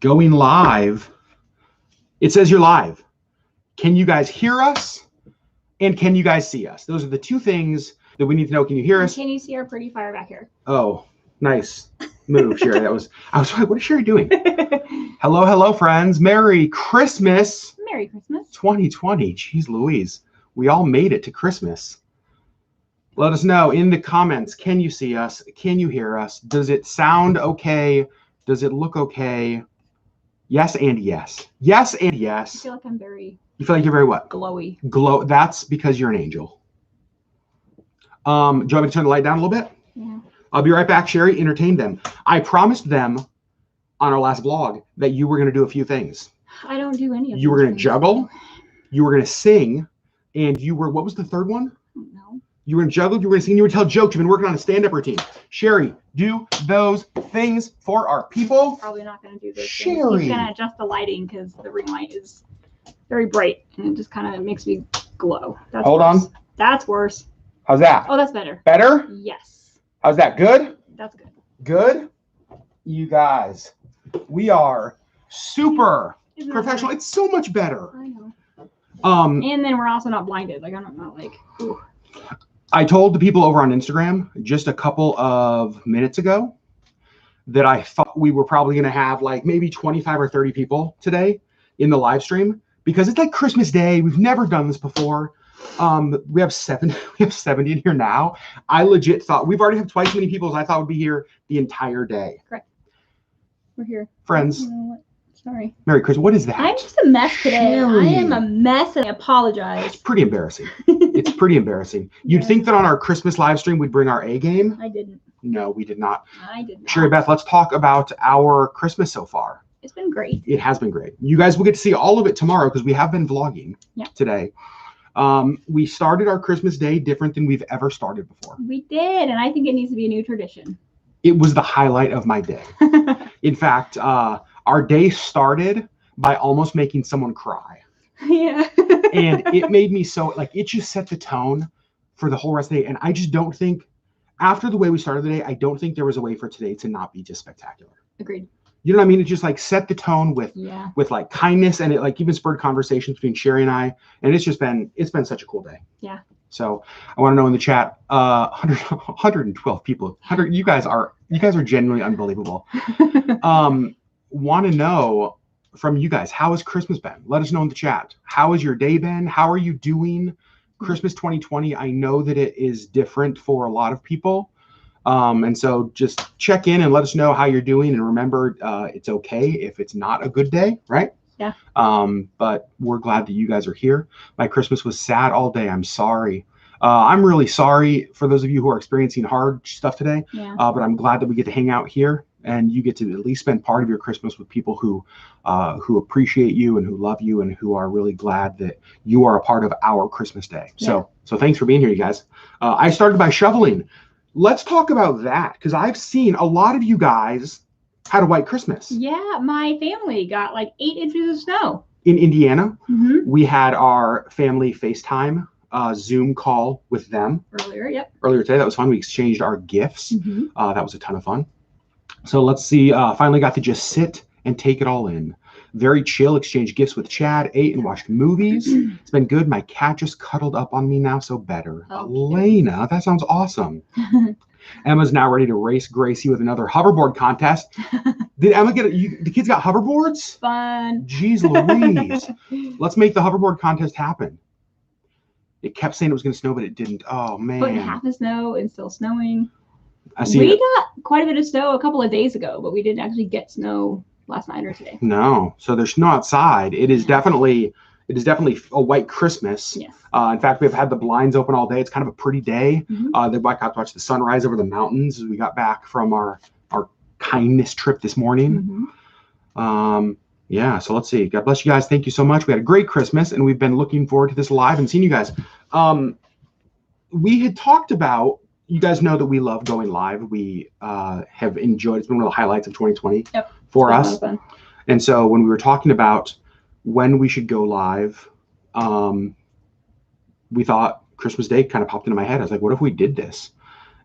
going live. It says you're live. Can you guys hear us? And can you guys see us? Those are the two things that we need to know. Can you hear us? Can you see our pretty fire back here? Oh, nice move, Sherri. I was like, what is Sherri doing? Hello, friends. Merry Christmas. Merry Christmas. 2020. Jeez Louise. We all made it to Christmas. Let us know in the comments. Can you see us? Can you hear us? Does it sound okay? Does it look okay? Yes and yes. Yes and yes. I feel like I'm very... You feel like you're very what? Glowy. Glow. That's because you're an angel. Do you want me to turn the light down a little bit? Yeah. I'll be right back, Sherri. Entertain them. I promised them on our last vlog that you were going to do a few things. I don't do any of You were going to juggle. You were going to sing. And you were, what was the third one? No. You were going to juggle. You were going to sing. You were going to tell jokes. You've been working on a stand-up routine. Sherri, do those things for our people. Probably not going to do this. Sherri. He's going to adjust the lighting because the ring light is very bright and it just kind of makes me glow. That's Hold worse. on. That's worse. How's that? Oh, that's better. Better? Yes. How's that? Good? That's good. Good? You guys, we are super Isn't that professional. better? It's so much better. I know. And then we're also not blinded. Like, I don't know. Like, ooh. I told the people over on Instagram just a couple of minutes ago that I thought we were probably going to have like maybe 25 or 30 people today in the live stream because it's like Christmas Day. We've never done this before. We have 70 in here now. I legit thought we've already had twice as many people as I thought would be here the entire day. Correct. We're here. Friends. You know what? Sorry. Merry Christmas. What is that? I'm just a mess today. Sherri. I am a mess and I apologize. It's pretty embarrassing. It's pretty embarrassing. You'd Yeah. think that on our Christmas live stream we'd bring our A game. I didn't. No, we did not. I did not. Sherri Beth, let's talk about our Christmas so far. It's been great. It has been great. You guys will get to see all of it tomorrow because we have been vlogging today. We started our Christmas day different than we've ever started before. We did, and I think it needs to be a new tradition. It was the highlight of my day. In fact, our day started by almost making someone cry. Yeah. And it made me so, like, it just set the tone for the whole rest of the day. And I just don't think, after the way we started the day, I don't think there was a way for today to not be just spectacular. Agreed. You know what I mean? It just like set the tone with like kindness, and it like even spurred conversations between Sherri and I. And it's been such a cool day. Yeah. So I want to know in the chat, 112 people, you guys are genuinely unbelievable. Want to know from you guys, how has Christmas been? Let us know in the chat. How has your day been? How are you doing? Christmas 2020. I know that it is different for a lot of people. And so just check in and let us know how you're doing. And remember, it's okay if it's not a good day, right? Yeah. But we're glad that you guys are here. My Christmas was sad all day. I'm sorry. I'm really sorry for those of you who are experiencing hard stuff today. Yeah. But I'm glad that we get to hang out here and you get to at least spend part of your Christmas with people who appreciate you and who love you and who are really glad that you are a part of our Christmas day. Yeah. So thanks for being here, you guys. I started by shoveling. Let's talk about that because I've seen a lot of you guys had a white Christmas. Yeah, my family got like 8 inches of snow. In Indiana, Mm-hmm. we had our family FaceTime Zoom call with them. Earlier today. That was fun. We exchanged our gifts. Mm-hmm. That was a ton of fun. So let's see. Finally got to just sit and take it all in. Very chill, exchanged gifts with Chad, ate and watched movies. It's been good. My cat just cuddled up on me now, so better. Oh, Elena, that sounds awesome. Emma's now ready to race Gracie with another hoverboard contest. Did Emma get the kids got hoverboards? Fun. Jeez Louise. Let's make the hoverboard contest happen. It kept saying it was going to snow, but it didn't. Oh, man. Putting half the snow and still snowing. I see. We got quite a bit of snow a couple of days ago, but we didn't actually get snow last night or today. No. So there's snow outside. It is definitely a white Christmas. Yes. In fact, we've had the blinds open all day. It's kind of a pretty day. Mm-hmm. They got to watch the sunrise over the mountains as we got back from our kindness trip this morning. Mm-hmm. Yeah, so let's see. God bless you guys. Thank you so much. We had a great Christmas, and we've been looking forward to this live and seeing you guys. We had talked about, you guys know that we love going live. We have enjoyed, it's been one of the highlights of 2020 for us. And so when we were talking about when we should go live, we thought Christmas Day kind of popped into my head. I was like, what if we did this?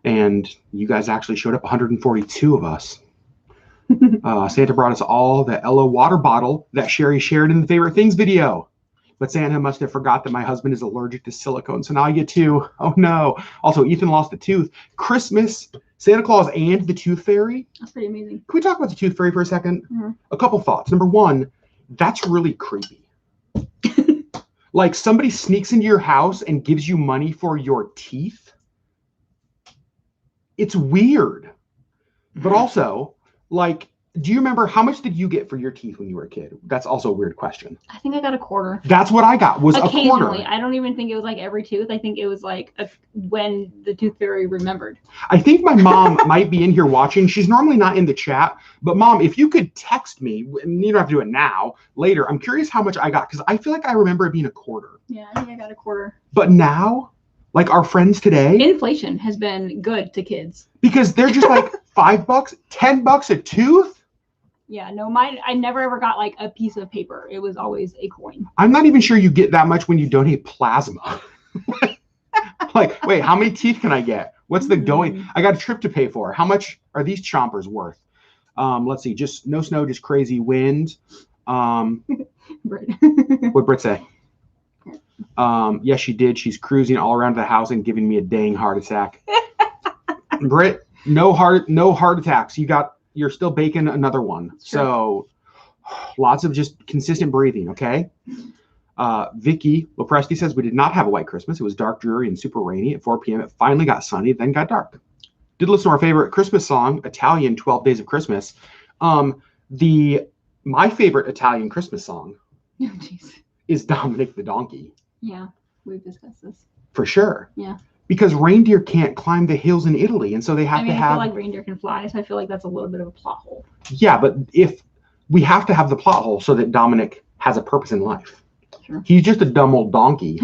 And you guys actually showed up, 142 of us. Santa brought us all the Ella water bottle that Sherri shared in the favorite things video. But Santa must have forgot that my husband is allergic to silicone, so now I get two. Oh no. Also, Ethan lost a tooth. Christmas, Santa Claus, and the Tooth Fairy. That's pretty amazing. Can we talk about the Tooth Fairy for a second? A couple thoughts. Number one, that's really creepy. Like somebody sneaks into your house and gives you money for your teeth. It's weird. But also, like, do you remember how much did you get for your teeth when you were a kid? That's also a weird question. I think I got a quarter. That's what I got, was a quarter. I don't even think it was like every tooth. I think it was like when the Tooth Fairy remembered. I think my mom might be in here watching. She's normally not in the chat. But Mom, if you could text me, and you don't have to do it now, later, I'm curious how much I got. Because I feel like I remember it being a quarter. Yeah, I think I got a quarter. But now, like our friends today. Inflation has been good to kids. Because they're just like $5, $10 a tooth. Yeah, no, I never ever got like a piece of paper. It was always a coin. I'm not even sure you get that much when you donate plasma. Like, wait, how many teeth can I get? What's the going? I got a trip to pay for. How much are these chompers worth? Let's see, just no snow, just crazy wind. What'd Britt say? Yes, she did. She's cruising all around the house and giving me a dang heart attack. Britt, no heart attacks. You're still baking another one. So lots of just consistent breathing, okay? Vicky Lopresti says, we did not have a white Christmas. It was dark, dreary, and super rainy. At 4 p.m. it finally got sunny, then got dark. Did listen to our favorite Christmas song, Italian 12 Days of Christmas. My favorite Italian Christmas song is Dominic the Donkey. Yeah, we've discussed this. For sure. Yeah. Because reindeer can't climb the hills in Italy, and so they have to have. I feel like reindeer can fly, so I feel like that's a little bit of a plot hole. Yeah, but if we have to have the plot hole so that Dominic has a purpose in life. Sure. He's just a dumb old donkey.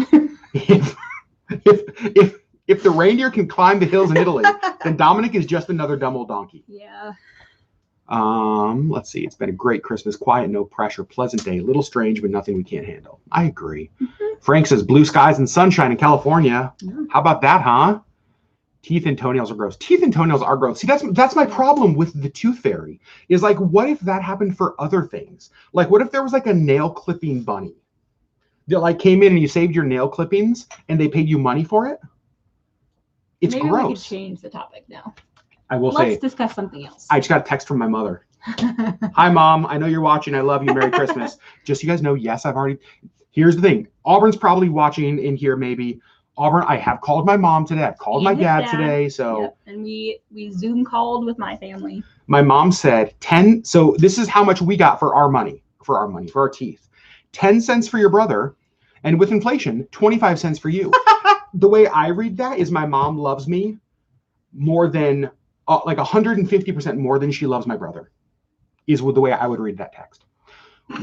if the reindeer can climb the hills in Italy, then Dominic is just another dumb old donkey. Yeah. Let's see. It's been a great Christmas, quiet, no pressure, pleasant day. A little strange, but nothing we can't handle. I agree. Frank says blue skies and sunshine in California. How about that, huh? Teeth and toenails are gross. Teeth and toenails are gross. See, that's my problem with the Tooth Fairy. Is like, what if that happened for other things? Like, what if there was like a nail clipping bunny that like came in and you saved your nail clippings and they paid you money for it? It's Maybe gross. We could change the topic now. Let's discuss something else. I just got a text from my mother. Hi, Mom. I know you're watching. I love you. Merry Christmas. Just so you guys know, yes, here's the thing. Auburn's probably watching in here, maybe. Auburn, I have called my mom today. I've called my dad today. So, yep. And we Zoom called with my family. My mom said 10. So this is how much we got for our money, for our teeth. 10 cents for your brother. And with inflation, 25 cents for you. The way I read that is my mom loves me more than like 150% more than she loves my brother, is the way I would read that text.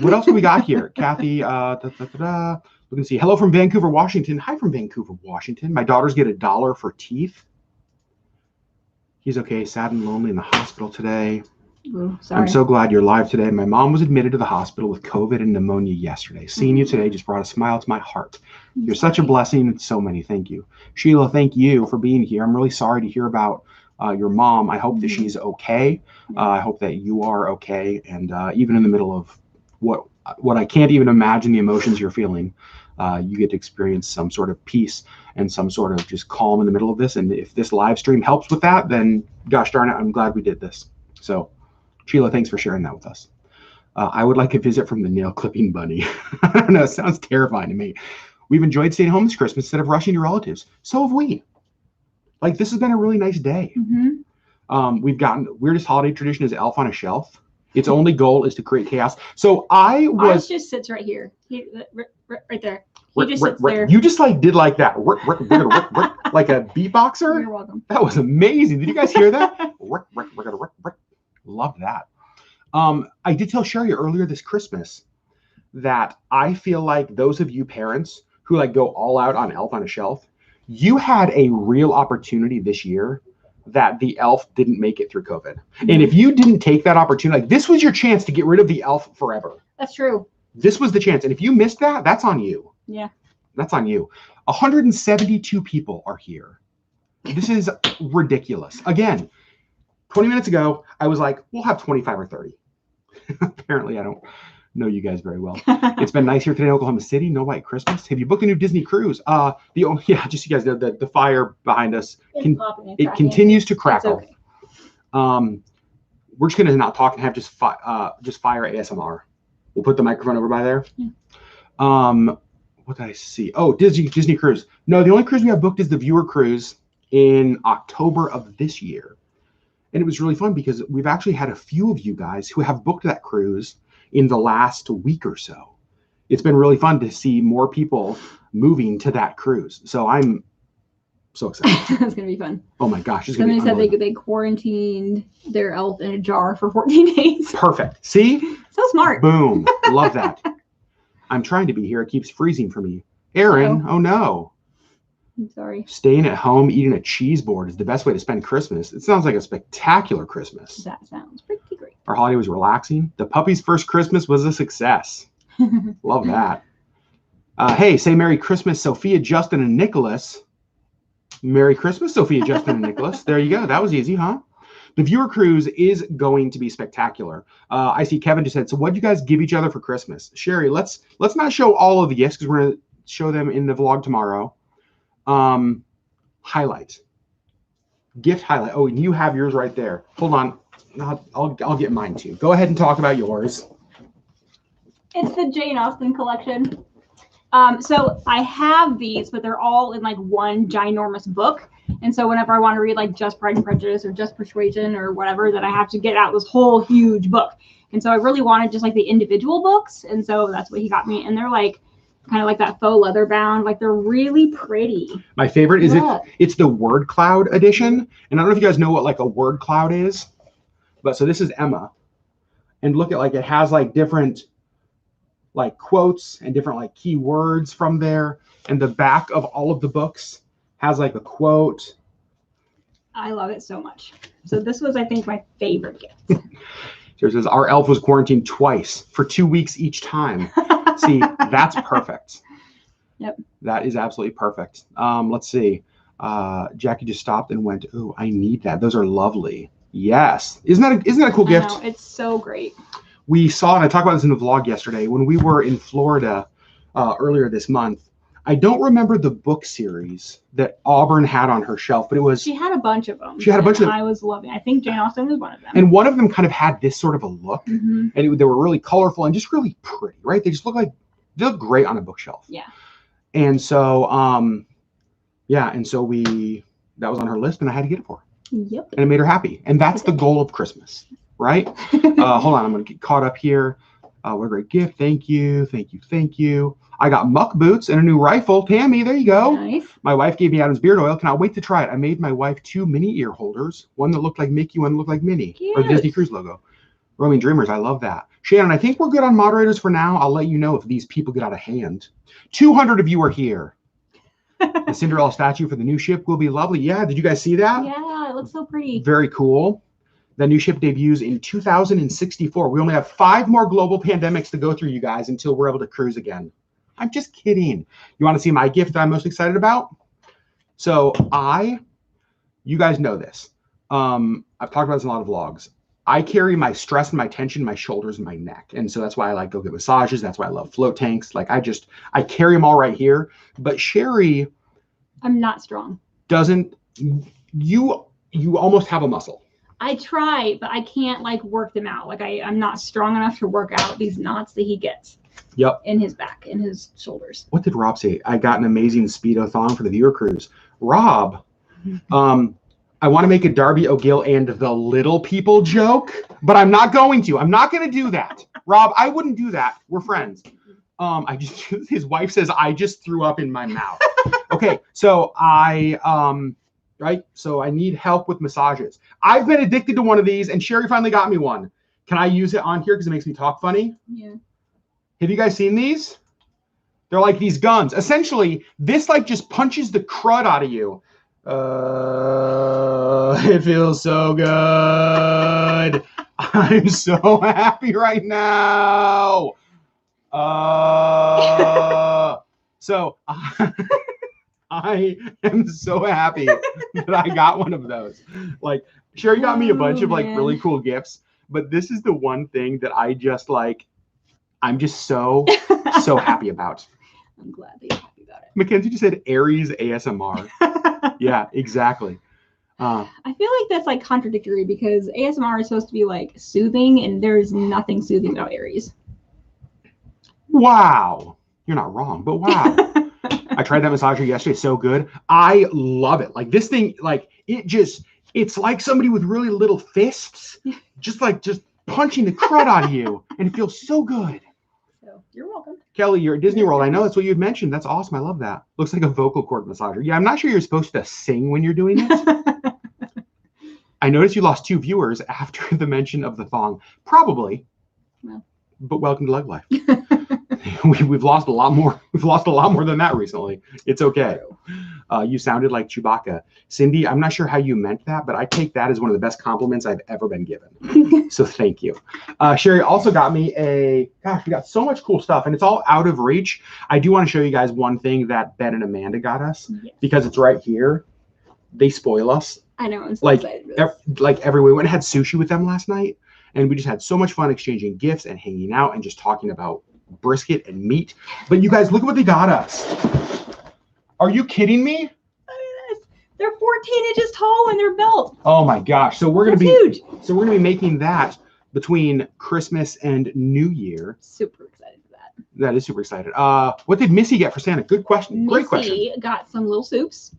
What else do we got here? Kathy, we can see. Hello from Vancouver, Washington. Hi from Vancouver, Washington. My daughters get $1 for teeth. He's okay, sad and lonely in the hospital today. Ooh, sorry. I'm so glad you're live today. My mom was admitted to the hospital with COVID and pneumonia yesterday. Seeing you today just brought a smile to my heart. You're such a blessing. So many. Thank you. Sheila, thank you for being here. I'm really sorry to hear about your mom. I hope that she's okay. I hope that you are okay. And even in the middle of what I can't even imagine the emotions you're feeling, you get to experience some sort of peace and some sort of just calm in the middle of this. And if this live stream helps with that, then gosh darn it, I'm glad we did this. So Sheila, thanks for sharing that with us. I would like a visit from the nail clipping bunny. I don't know. It sounds terrifying to me. We've enjoyed staying home this Christmas instead of rushing to relatives. So have we. Like, this has been a really nice day. We've gotten weirdest holiday tradition is Elf on a Shelf. Its only goal is to create chaos. So Ours just sits right here. Right there. He just sits there. You just like did like that, like a beatboxer. You're welcome. That was amazing. Did you guys hear that? Love that. I did tell Sherri earlier this Christmas that I feel like those of you parents who like go all out on Elf on a Shelf, you had a real opportunity this year that the elf didn't make it through COVID. And if you didn't take that opportunity, like this was your chance to get rid of the elf forever. That's true. This was the chance. And if you missed that, that's on you. Yeah. That's on you. 172 people are here. This is ridiculous. Again, 20 minutes ago, I was like, we'll have 25 or 30. Apparently, I don't know you guys very well. It's been nice here today in Oklahoma City. No white Christmas. Have you booked a new Disney cruise? Just so you guys know, the fire behind us, it continues to crackle. Okay. We're just gonna not talk and have just fire ASMR. We'll put the microphone over by there. Yeah. What did I see? Oh, Disney cruise. No, the only cruise we have booked is the Viewer cruise in October of this year. And it was really fun because we've actually had a few of you guys who have booked that cruise in the last week or so. It's been really fun to see more people moving to that cruise. So I'm so excited. That's going to be fun. Oh my gosh. Then they said they quarantined their elf in a jar for 14 days. Perfect. See? So smart. Boom. Love that. I'm trying to be here. It keeps freezing for me. Aaron, oh no. I'm sorry. Staying at home eating a cheese board is the best way to spend Christmas. It sounds like a spectacular Christmas. That sounds pretty great. Our holiday was relaxing. The puppy's first Christmas was a success. Love that. Hey, say Merry Christmas, Sophia, Justin, and Nicholas. Merry Christmas, Sophia, Justin, and Nicholas. There you go. That was easy, huh? The Viewer cruise is going to be spectacular. I see Kevin just said, so what do you guys give each other for Christmas? Sherri, let's not show all of the gifts because we're going to show them in the vlog tomorrow. Highlight. Gift highlight. Oh, and you have yours right there. Hold on. I'll get mine too. Go ahead and talk about yours. It's the Jane Austen collection. So I have these, but they're all in like one ginormous book. And so whenever I want to read like just Pride and Prejudice or just Persuasion or whatever, then I have to get out this whole huge book. And so I really wanted just like the individual books. And so that's what he got me. And they're like kind of like that faux leather bound. Like they're really pretty. My favorite is it's the word cloud edition. And I don't know if you guys know what like a word cloud is. But so this is Emma. And look at like it has like different like quotes and different like key words from there. And the back of all of the books has like a quote. I love it so much. So this was, I think, my favorite gift. Here it says, our elf was quarantined twice for 2 weeks each time. See, that's perfect. Yep. That is absolutely perfect. Let's see. Jackie just stopped and went, oh, I need that. Those are lovely. Yes. Isn't that a cool gift? I know, it's so great. We saw, and I talked about this in the vlog yesterday, when we were in Florida earlier this month. I don't remember the book series that Auburn had on her shelf, but it was... She had a bunch of them. She had a bunch of them. I was loving it. I think Jane Austen was one of them. And one of them kind of had this sort of a look. Mm-hmm. And they were really colorful and just really pretty, right? They just look great on a bookshelf. Yeah. And so, that was on her list and I had to get it for her. Yep. And it made her happy. And that's the goal of Christmas, right? Hold on, I'm going to get caught up here. What a great gift. Thank you. Thank you. Thank you. I got muck boots and a new rifle. Tammy, there you go. Nice. My wife gave me Adam's beard oil. Cannot wait to try it. I made my wife 2 mini ear holders. One that looked like Mickey, one that looked like Minnie. Cute. Or the Disney Cruise logo. Roaming Dreamers, I love that. Shannon, I think we're good on moderators for now. I'll let you know if these people get out of hand. 200 of you are here. The Cinderella statue for the new ship will be lovely. Yeah, did you guys see that? Yeah, it looks so pretty. Very cool. The new ship debuts in 2064. We only have 5 more global pandemics to go through, you guys, until we're able to cruise again. I'm just kidding. You want to see my gift that I'm most excited about? So you guys know this. I've talked about this in a lot of vlogs. I carry my stress and my tension in my shoulders and my neck. And so that's why I like go get massages. That's why I love float tanks. Like I carry them all right here. But Sherri, I'm not strong. You almost have a muscle. I try, but I can't like work them out. Like I'm not strong enough to work out these knots that he gets. Yep. In his back, in his shoulders. What did Rob say? I got an amazing Speedo thong for the Viewer cruise. Rob, I want to make a Darby O'Gill and the Little People joke, but I'm not going to. I'm not going to do that. Rob, I wouldn't do that. We're friends. His wife says I just threw up in my mouth. Okay, so so I need help with massages. I've been addicted to one of these, and Sherri finally got me one. Can I use it on here because it makes me talk funny? Yeah. Have you guys seen these? They're like these guns. Essentially, this like just punches the crud out of you. It feels so good. I'm so happy right now. So I am so happy that I got one of those. Like, Sherri got me a bunch of like really cool gifts, but this is the one thing that I just like, I'm just so happy about. I'm glad that you're happy about it. Mackenzie just said Aries ASMR. Yeah, exactly. I feel like that's like contradictory because ASMR is supposed to be like soothing, and there's nothing soothing about Aries. Wow. You're not wrong, but wow. I tried that massager yesterday. So good. I love it. Like this thing, like it's like somebody with really little fists, just punching the crud out of you. And it feels so good. So you're welcome. Kelly, you're at Disney World. I know that's what you had mentioned. That's awesome. I love that. Looks like a vocal cord massager. Yeah, I'm not sure you're supposed to sing when you're doing it. I noticed you lost 2 viewers after the mention of the thong. Probably. Well. But welcome to LeggLife. We've lost a lot more. We've lost a lot more than that recently. It's okay. You sounded like Chewbacca. Cindy, I'm not sure how you meant that, but I take that as one of the best compliments I've ever been given. So thank you. Sherri also got me we got so much cool stuff, and it's all out of reach. I do want to show you guys one thing that Ben and Amanda got us, because it's right here. They spoil us. I know. I'm so excited for this. Like everywhere. We went and had sushi with them last night, and we just had so much fun exchanging gifts and hanging out and just talking about brisket and meat. But you guys, look at what they got us. Are you kidding me? They're 14 inches tall when they're built. Oh my gosh. So we're going to be huge. So we're going to be making that between Christmas and New Year. Super excited for that. That is super excited. What did Missy get for Santa? Good question. Great question. Missy got some little soups,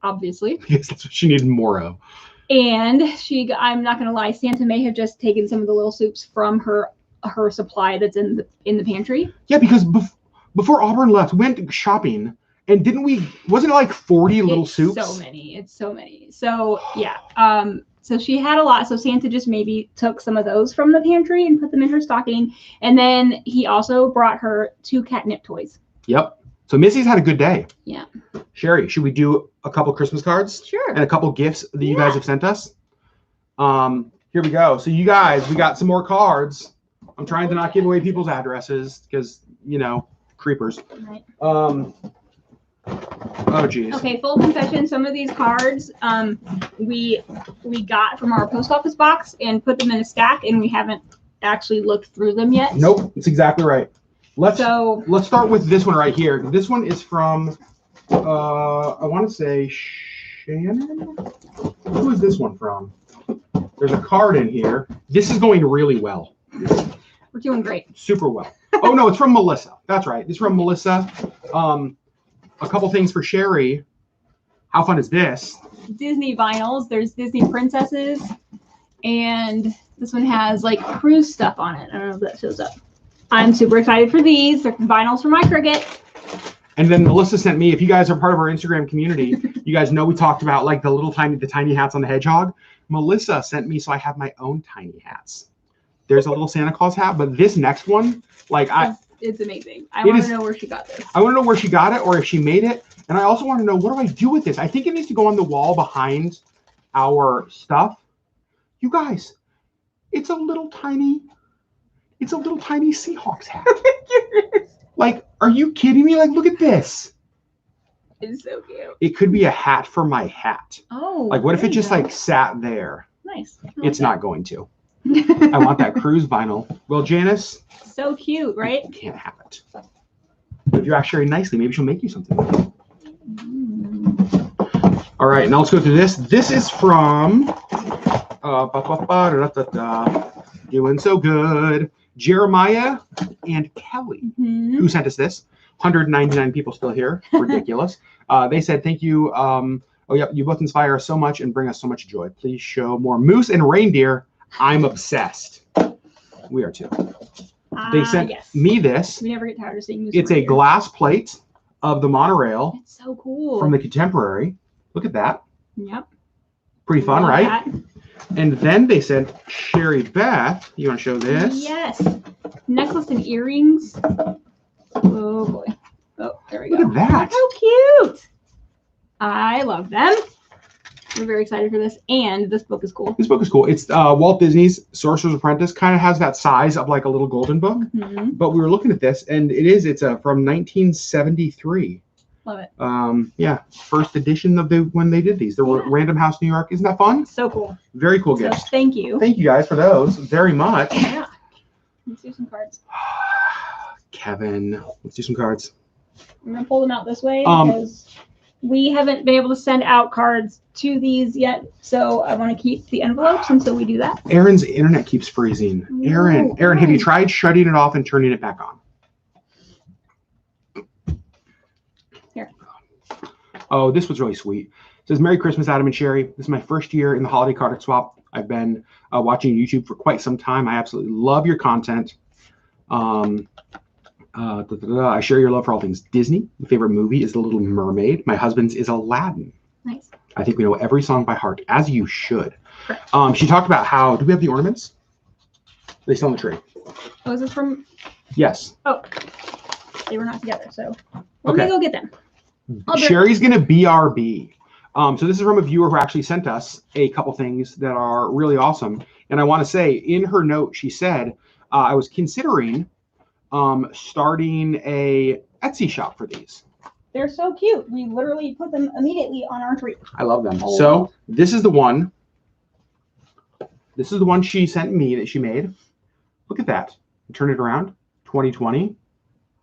obviously. Yes, that's what she needed more of. And I'm not going to lie, Santa may have just taken some of the little soups from her supply that's in the pantry. Yeah, because before Auburn left, we went shopping, and wasn't it like 40 little soups? It's so many. So yeah. So she had a lot. So Santa just maybe took some of those from the pantry and put them in her stocking. And then he also brought her 2 catnip toys. Yep. So Missy's had a good day. Yeah. Sherri, should we do a couple Christmas cards? Sure. And a couple gifts that you guys have sent us? Here we go. So you guys, we got some more cards. I'm trying to not give away people's addresses because, creepers. Right. Oh, geez. Okay, full confession. Some of these cards we got from our post office box and put them in a stack, and we haven't actually looked through them yet. Nope, that's exactly right. Let's start with this one right here. This one is from, I want to say Shannon? Who is this one from? There's a card in here. This is going really well. We're doing great. Super well. Oh, no, it's from Melissa. That's right. It's from Melissa. A couple things for Sherri. How fun is this? Disney vinyls. There's Disney princesses. And this one has like cruise stuff on it. I don't know if that shows up. I'm super excited for these. They're vinyls for my Cricut. And then Melissa sent me, if you guys are part of our Instagram community, you guys know we talked about like the tiny hats on the hedgehog. Melissa sent me, so I have my own tiny hats. There's a little Santa Claus hat, but this next one, it's amazing. I want to know where she got this. I want to know where she got it or if she made it. And I also want to know, what do I do with this? I think it needs to go on the wall behind our stuff. You guys, it's a little tiny Seahawks hat. Like, are you kidding me? Like, look at this. It's so cute. It could be a hat for my hat. Oh. Like, what if it just like sat there? Nice. It's not going to. I want that cruise vinyl. Well, Janice. So cute, right? You can't have it. But if you ask Sherri nicely, maybe she'll make you something. All right, now let's go through this. This is from doing so good. Jeremiah and Kelly, who sent us this. 199 people still here. Ridiculous. They said, thank you. You both inspire us so much and bring us so much joy. Please show more moose and reindeer. I'm obsessed. We are too. They sent me this. We never get tired of seeing moose. It's a glass plate of the monorail. It's so cool. From the Contemporary. Look at that. Yep. Pretty fun, right? That. And then they said, Sherri Beth, you want to show this? Yes. Necklace and earrings. Oh, boy. Oh, there we go. Look at that. How cute. I love them. We're very excited for this. And this book is cool. This book is cool. It's Walt Disney's Sorcerer's Apprentice. Kind of has that size of like a little golden book. But we were looking at this, and it's from 1973. Love it. Yeah, first edition of when they did these. There were Random House New York. Isn't that fun? So cool. Very cool gifts. Thank you. Thank you guys for those very much. Yeah. Let's do some cards. Kevin, let's do some cards. I'm gonna pull them out this way because we haven't been able to send out cards to these yet. So I want to keep the envelopes until we do that. Aaron's internet keeps freezing. Aaron, have you tried shutting it off and turning it back on? Here. Oh, this was really sweet. It says, Merry Christmas, Adam and Sherri. This is my first year in the holiday card swap. I've been watching YouTube for quite some time. I absolutely love your content. I share your love for all things Disney. My favorite movie is The Little Mermaid. My husband's is Aladdin. Nice. I think we know every song by heart, as you should. She talked about how, do we have the ornaments? They still on the tree. Oh, is this from? Yes. Oh, they were not together, so let me go get them. Sherri's going to BRB. So this is from a viewer who actually sent us a couple things that are really awesome. And I want to say, in her note, she said, I was considering starting a Etsy shop for these. They're so cute. We literally put them immediately on our tree. I love them. Oh. So this is the one. This is the one she sent me that she made. Look at that. Turn it around. 2020.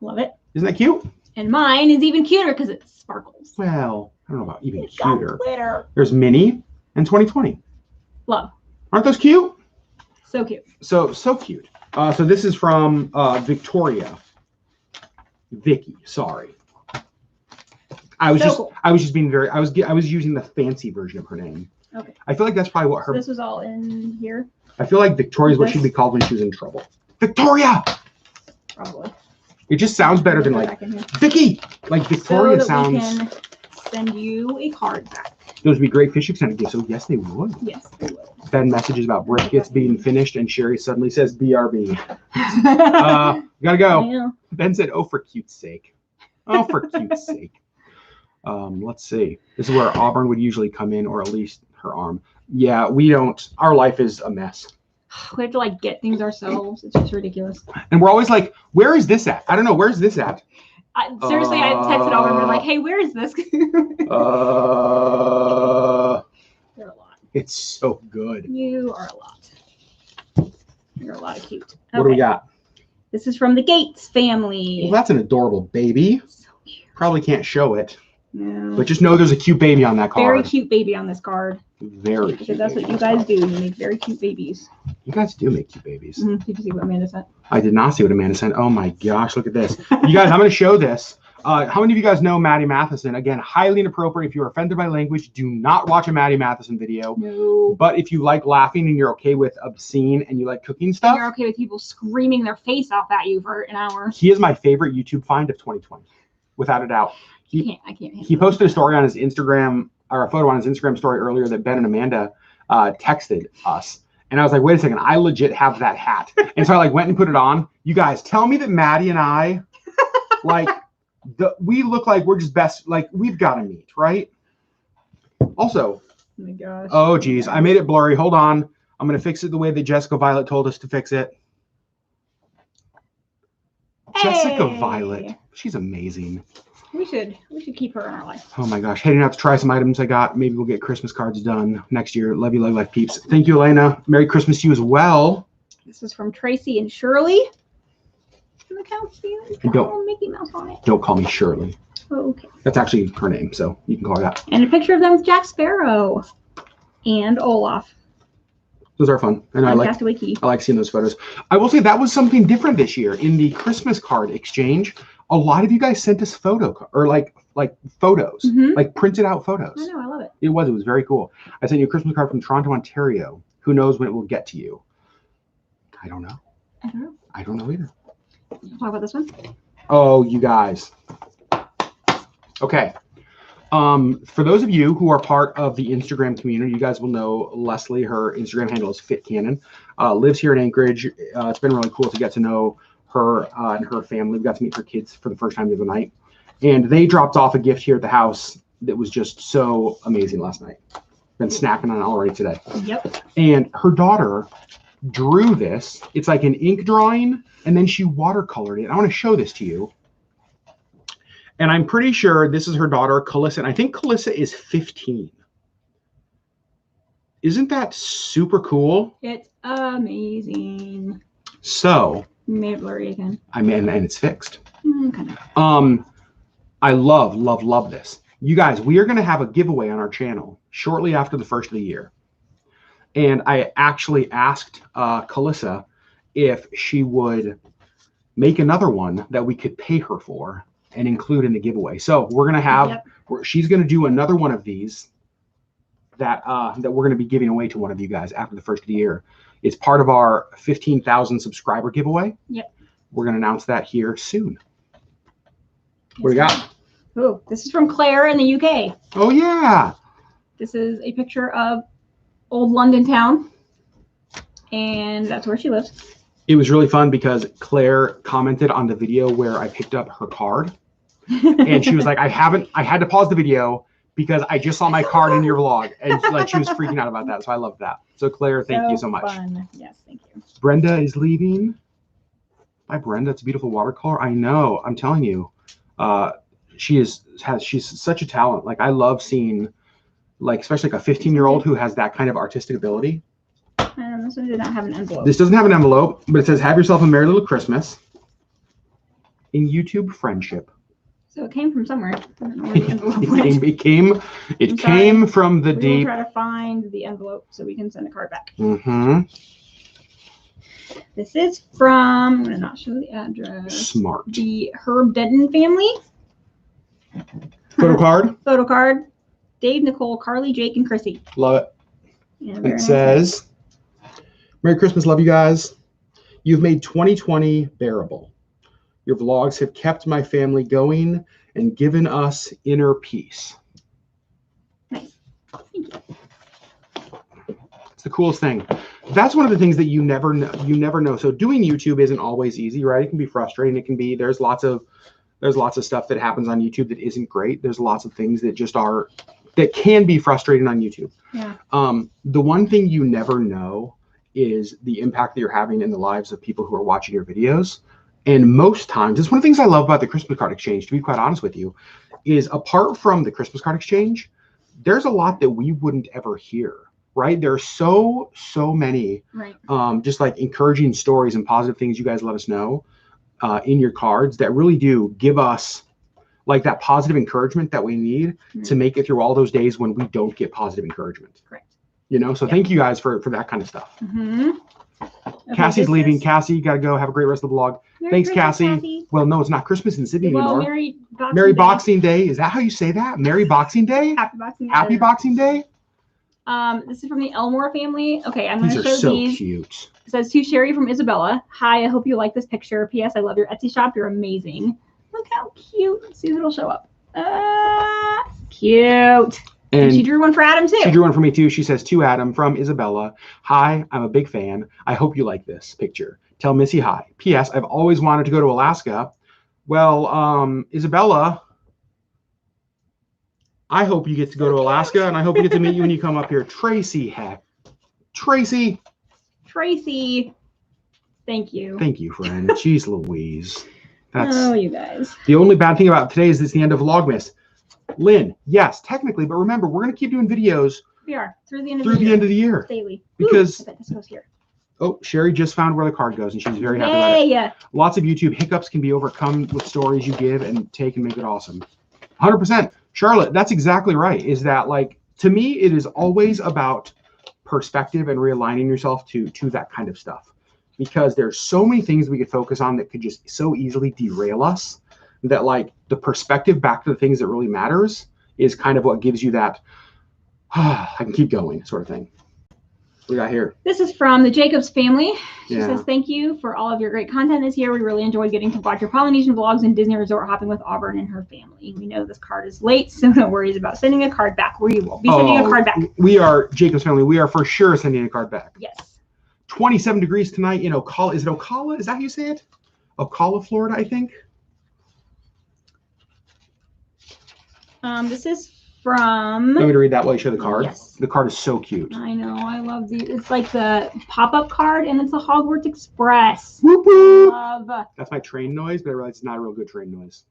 Love it. Isn't that cute? And mine is even cuter because it sparkles. Well, I don't know about even it's cuter. Got glitter. There's Minnie and 2020. Love. Aren't those cute? So cute. So cute. So this is from Victoria. Vicky, sorry. I was just being very. I was using the fancy version of her name. Okay. I feel like that's probably what her. So this was all in here. I feel like Victoria is what she'd be called when she was in trouble. Victoria. Probably. It just sounds better than like Vicky. Like Victoria so that sounds. We can send you a card back. Those would be great fish extended gifts. So yes, they would. Yes, they would. Ben messages about briskets being finished, and Sherri suddenly says BRB. Gotta go. Ben said, "Oh, for cute's sake." Oh, for cute's sake. Let's see. This is where Auburn would usually come in, or at least her arm. Yeah, we don't. Our life is a mess. We have to like get things ourselves. It's just ridiculous. And we're always like, "Where is this at?" I don't know. Where's this at? Seriously, I texted Auburn and I'm like, "Hey, where is this?" They're a lot. It's so good. You are a lot. You're a lot of cute. What do we got? This is from the Gates family. Well, that's an adorable baby. So cute. Probably can't show it. No. But just know there's a cute baby on that card. Very cute baby on this card. Very cute. Because that's what you guys do. You make very cute babies. You guys do make cute babies. Mm-hmm. Did you see what Amanda sent? I did not see what Amanda sent. Oh my gosh, look at this. You guys, I'm going to show this. How many of you guys know Maddie Matheson? Again, highly inappropriate. If you're offended by language, do not watch a Maddie Matheson video. No. But if you like laughing and you're okay with obscene and you like cooking stuff. And you're okay with people screaming their face off at you for an hour. He is my favorite YouTube find of 2020. Without a doubt. I can't. He posted a story on his Instagram, or a photo on his Instagram story earlier that Ben and Amanda texted us. And I was like, wait a second, I legit have that hat. And so I like went and put it on. You guys, tell me that Maddie and I, like, we look like we're just best, like we've got to meet, right? Also, oh my gosh. Oh geez, I made it blurry. Hold on. I'm going to fix it the way that Jessica Violet told us to fix it. Hey. Jessica Violet. She's amazing. We should keep her in our life. Oh my gosh. Heading out to try some items I got. Maybe we'll get Christmas cards done next year. Love you, LeggLife peeps. Thank you, Elena. Merry Christmas to you as well. This is from Tracy and Shirley. Look how cute. Don't Mickey Mouse on it. Don't call me Shirley. Oh, okay. That's actually her name, so you can call her that. And a picture of them with Jack Sparrow and Olaf. Those are fun. And I like seeing those photos. I will say that was something different this year in the Christmas card exchange. A lot of you guys sent us photos, like printed out photos. I know, I love it. It was very cool. I sent you a Christmas card from Toronto, Ontario. Who knows when it will get to you? I don't know. I don't know either. Talk about this one. Oh, you guys. Okay. For those of you who are part of the Instagram community, you guys will know Leslie. Her Instagram handle is FitCannon. Lives here in Anchorage. It's been really cool to get to know her and her family. We got to meet her kids for the first time the other night. And they dropped off a gift here at the house that was just so amazing last night. Been snacking on it already today. Yep. And her daughter drew this. It's like an ink drawing, and then she watercolored it. I want to show this to you. And I'm pretty sure this is her daughter, Calissa. And I think Calissa is 15. Isn't that super cool? It's amazing. So. You made it blurry again. I mean, and it's fixed. Okay. I love this. You guys, we are going to have a giveaway on our channel shortly after the first of the year. And I actually asked Calissa if she would make another one that we could pay her for and include in the giveaway. So we're going to have, she's going to do another one of these that we're going to be giving away to one of you guys after the first of the year. It's part of our 15,000 subscriber giveaway. Yep. We're going to announce that here soon. What do you got? Oh, this is from Claire in the UK. Oh, yeah. This is a picture of old London town. And that's where she lives. It was really fun because Claire commented on the video where I picked up her card. And she was like, I had to pause the video because I just saw my card in your vlog. And like she was freaking out about that. So I love that. So Claire, thank you so much. Fun. Yes, thank you. Brenda is leaving. Bye, Brenda. It's a beautiful watercolor. I know. I'm telling you. She's such a talent. Like I love seeing, like especially like a 15-year-old who has that kind of artistic ability. This one did not have an envelope. This doesn't have an envelope, but it says, "Have yourself a merry little Christmas." In YouTube friendship. So it came from somewhere. I don't know where the envelope went. It came from the deep. We'll try to find the envelope so we can send a card back. Mm-hmm. This is from, I'm going to not show the address. Smart. The Herb Denton family. Photo card. Photo card. Dave, Nicole, Carly, Jake, and Chrissy. Love it. Yeah, it says, "Merry Christmas, love you guys. You've made 2020 bearable. Your vlogs have kept my family going and given us inner peace." Nice. Thank you. It's the coolest thing. That's one of the things that you never know. So doing YouTube isn't always easy, right? It can be frustrating. It can be, there's lots of stuff that happens on YouTube that isn't great. There's lots of things that just that can be frustrating on YouTube. Yeah. The one thing you never know is the impact that you're having in the lives of people who are watching your videos. And most times, it's one of the things I love about the Christmas card exchange, to be quite honest with you, is apart from the Christmas card exchange, there's a lot that we wouldn't ever hear, right? There are so many, right. Just like encouraging stories and positive things you guys let us know in your cards that really do give us like that positive encouragement that we need to make it through all those days when we don't get positive encouragement. Correct. You know, so thank you guys for that kind of stuff. Mm-hmm. Okay, Cassie's leaving. Cassie, you got to go. Have a great rest of the vlog. Thanks, Cassie. Well, no, it's not Christmas in Sydney anymore. Merry Boxing Day. Is that how you say that? Merry Boxing Day? Happy Boxing Day. Happy Boxing Day? This is from the Elmore family. Okay, I'm going to show these. These are so these. Cute. It says, "To Sherri from Isabella. Hi, I hope you like this picture. P.S. I love your Etsy shop. You're amazing." Look how cute. Let's see if it'll show up. Cute. And she drew one for Adam, too. She drew one for me, too. She says, "To Adam from Isabella. Hi, I'm a big fan. I hope you like this picture. Tell Missy hi. P.S. I've always wanted to go to Alaska." Well, Isabella, I hope you get to go to Alaska, and I hope we get to meet you when you come up here. Tracy, heck. Tracy. Thank you. Thank you, friend. Jeez Louise. Oh, you guys. The only bad thing about today is it's the end of Vlogmas. Lynn, yes, technically, but remember, we're going to keep doing videos. We are. Through the end of the year. Daily. Because I bet this goes here. Oh, Sherri just found where the card goes, and she's very happy about it. Yeah. Lots of YouTube hiccups can be overcome with stories you give and take and make it awesome. 100%. Charlotte, that's exactly right. Is that, like, to me, it is always about perspective and realigning yourself to that kind of stuff. Because there's so many things we could focus on that could just so easily derail us that, like, the perspective back to the things that really matters is kind of what gives you that, I can keep going sort of thing. What we got here? This is from the Jacobs family. She says, "Thank you for all of your great content this year. We really enjoyed getting to watch your Polynesian vlogs and Disney resort hopping with Auburn and her family. We know this card is late, so no worries about sending a card back. We will be sending a card back." We are, Jacobs family, we are for sure sending a card back. Yes. 27 degrees tonight in Ocala. Is it Ocala? Is that how you say it? Ocala, Florida, I think. This is from... You want me to read that while you show the card? Yes. The card is so cute. I know. I love these. It's like the pop-up card, and it's the Hogwarts Express. Whoop, whoop. Love. That's my train noise, but I realize it's not a real good train noise.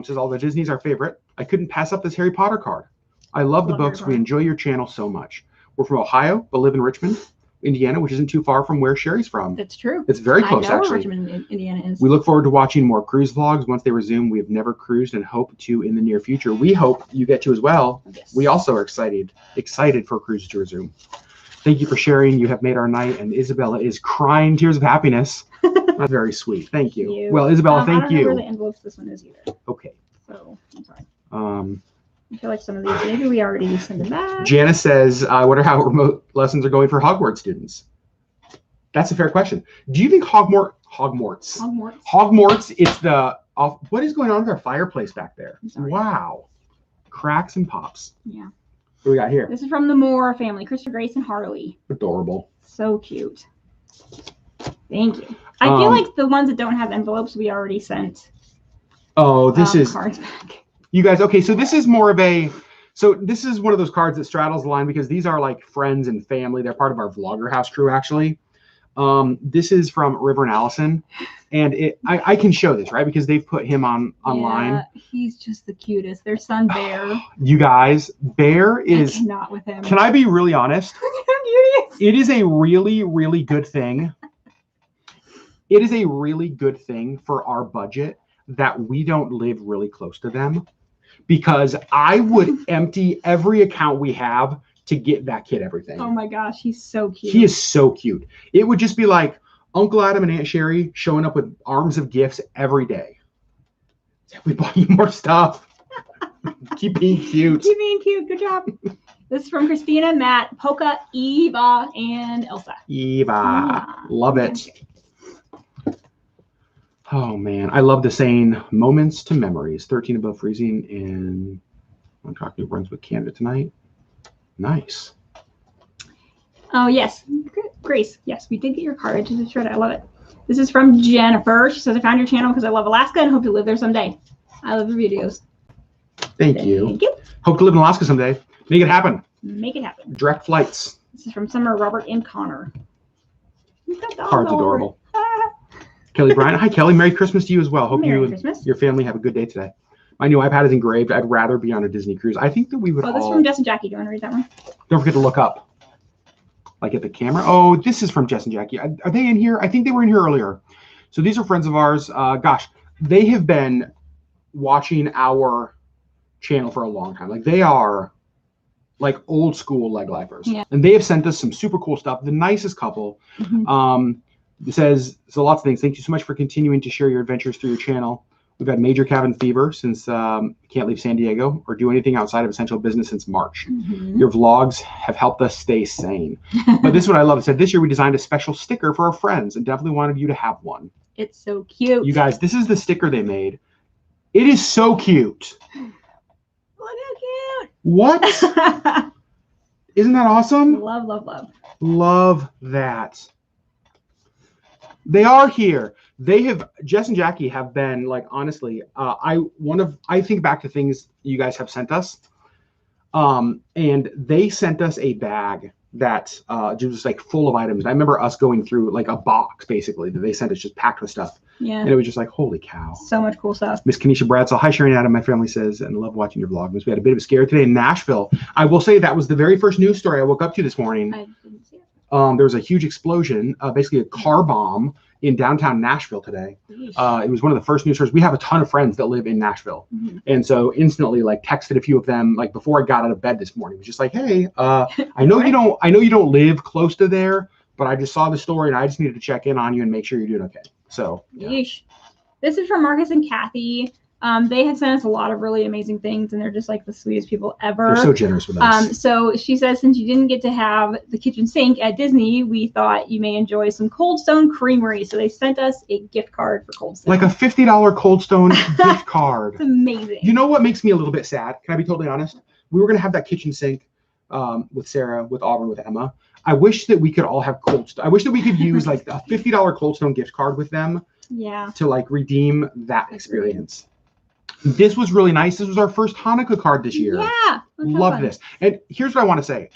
Says, although Disney's our favorite, I couldn't pass up this Harry Potter card. I love the books. We enjoy your channel so much. We're from Ohio, but live in Richmond, Indiana, which isn't too far from where Sherri's from. That's true. It's very close, I know actually. Where Richmond, Indiana is. We look forward to watching more cruise vlogs once they resume. We have never cruised and hope to in the near future. We hope you get to as well. Yes. We also are excited for cruises to resume. Thank you for sharing. You have made our night. And Isabella is crying tears of happiness. That's very sweet. Thank you. Well, Isabella, thank you. I don't know where the envelopes this one is either. Okay. So I'm sorry. I feel like some of these maybe we already sent them back. Janice says, I wonder how remote lessons are going for Hogwarts students. That's a fair question. Do you think Hogwarts, it's the, what is going on with our fireplace back there? Wow. Cracks and pops. Yeah. What do we got here? This is from the Moore family, Christopher, Grace, and Harley. Adorable. So cute. Thank you. I feel like the ones that don't have envelopes, we already sent. Oh, this is cards back. You guys, okay, so this is more of a, so this is one of those cards that straddles the line because these are like friends and family. They're part of our Vlogger House crew, actually. This is from River and Allison, and I can show this, right? Because they've put him online. Yeah, he's just the cutest. Their son, Bear. You guys, Bear is... I cannot with him. Can I be really honest? It is a really, really good thing. It is a really good thing for our budget that we don't live really close to them, because I would empty every account we have to get that kid everything. Oh my gosh, he's so cute. He is so cute. It would just be like Uncle Adam and Aunt Sherri showing up with arms of gifts every day. We bought you more stuff. Keep being cute. Keep being cute. Good job. This is from Christina, Matt, Polka, Eva, and Elsa. Eva. Love it. Oh, man. I love the saying, moments to memories. 13 above freezing in Montauk, New Brunswick, Canada tonight. Nice. Oh, yes. Grace. Yes, we did get your card. I just read it. I love it. This is from Jennifer. She says, I found your channel because I love Alaska and hope to live there someday. I love your videos. Thank you. Hope to live in Alaska someday. Make it happen. Make it happen. Direct flights. This is from Summer, Robert, and Connor. Card's adorable. Kelly Bryant. Hi, Kelly. Merry Christmas to you as well. Hope Merry you Christmas. and your family have a good day today. My new iPad is engraved. I'd rather be on a Disney cruise. I think that we would this is from Jess and Jackie. Do you want to read that one? Don't forget to look up. Like at the camera. Oh, this is from Jess and Jackie. Are they in here? I think they were in here earlier. So these are friends of ours. Gosh, they have been watching our channel for a long time. Like they are like old school leg lifers. Yeah. And they have sent us some super cool stuff. The nicest couple. It says, so lots of things. Thank you so much for continuing to share your adventures through your channel. We've had major cabin fever since can't leave San Diego or do anything outside of essential business since March. Your vlogs have helped us stay sane. But this is what I love. It said, this year we designed a special sticker for our friends and definitely wanted you to have one. It's so cute. You guys, this is the sticker they made. It is so cute. Look how cute. What? Isn't that awesome? Love, love, love. Love that. They are here. They have, Jess and Jackie have been like, honestly, I think back to things you guys have sent us. And they sent us a bag that just like full of items. I remember us going through like a box basically that they sent us just packed with stuff. Yeah. And it was just like, holy cow. So much cool stuff. Miss Kenesha Bradshaw. Hi, Sherri and Adam. My family says, and love watching your vlog. We had a bit of a scare today in Nashville. I will say that was the very first news story I woke up to this morning. I didn't see it. There was a huge explosion, basically a car bomb in downtown Nashville today. It was one of the first news stories. We have a ton of friends that live in Nashville. And so instantly like texted a few of them, like before I got out of bed this morning, it was just like, hey, I know you don't live close to there, but I just saw the story and I just needed to check in on you and make sure you're doing okay. So yeah. This is from Marcus and Kathy. They have sent us a lot of really amazing things, and they're just like the sweetest people ever. They're so generous with us. So she says, since you didn't get to have the kitchen sink at Disney, we thought you may enjoy some Cold Stone Creamery. So they sent us a gift card for Cold Stone. Like a $50 Cold Stone gift card. It's amazing. You know what makes me a little bit sad? Can I be totally honest? We were going to have that kitchen sink with Sarah, with Auburn, with Emma. I wish that we could all have Cold Stone. I wish that we could use like a $50 Cold Stone gift card with them. Yeah. To like redeem that experience. This was really nice. This was our first Hanukkah card this year. Yeah. Love this. And here's what I want to say.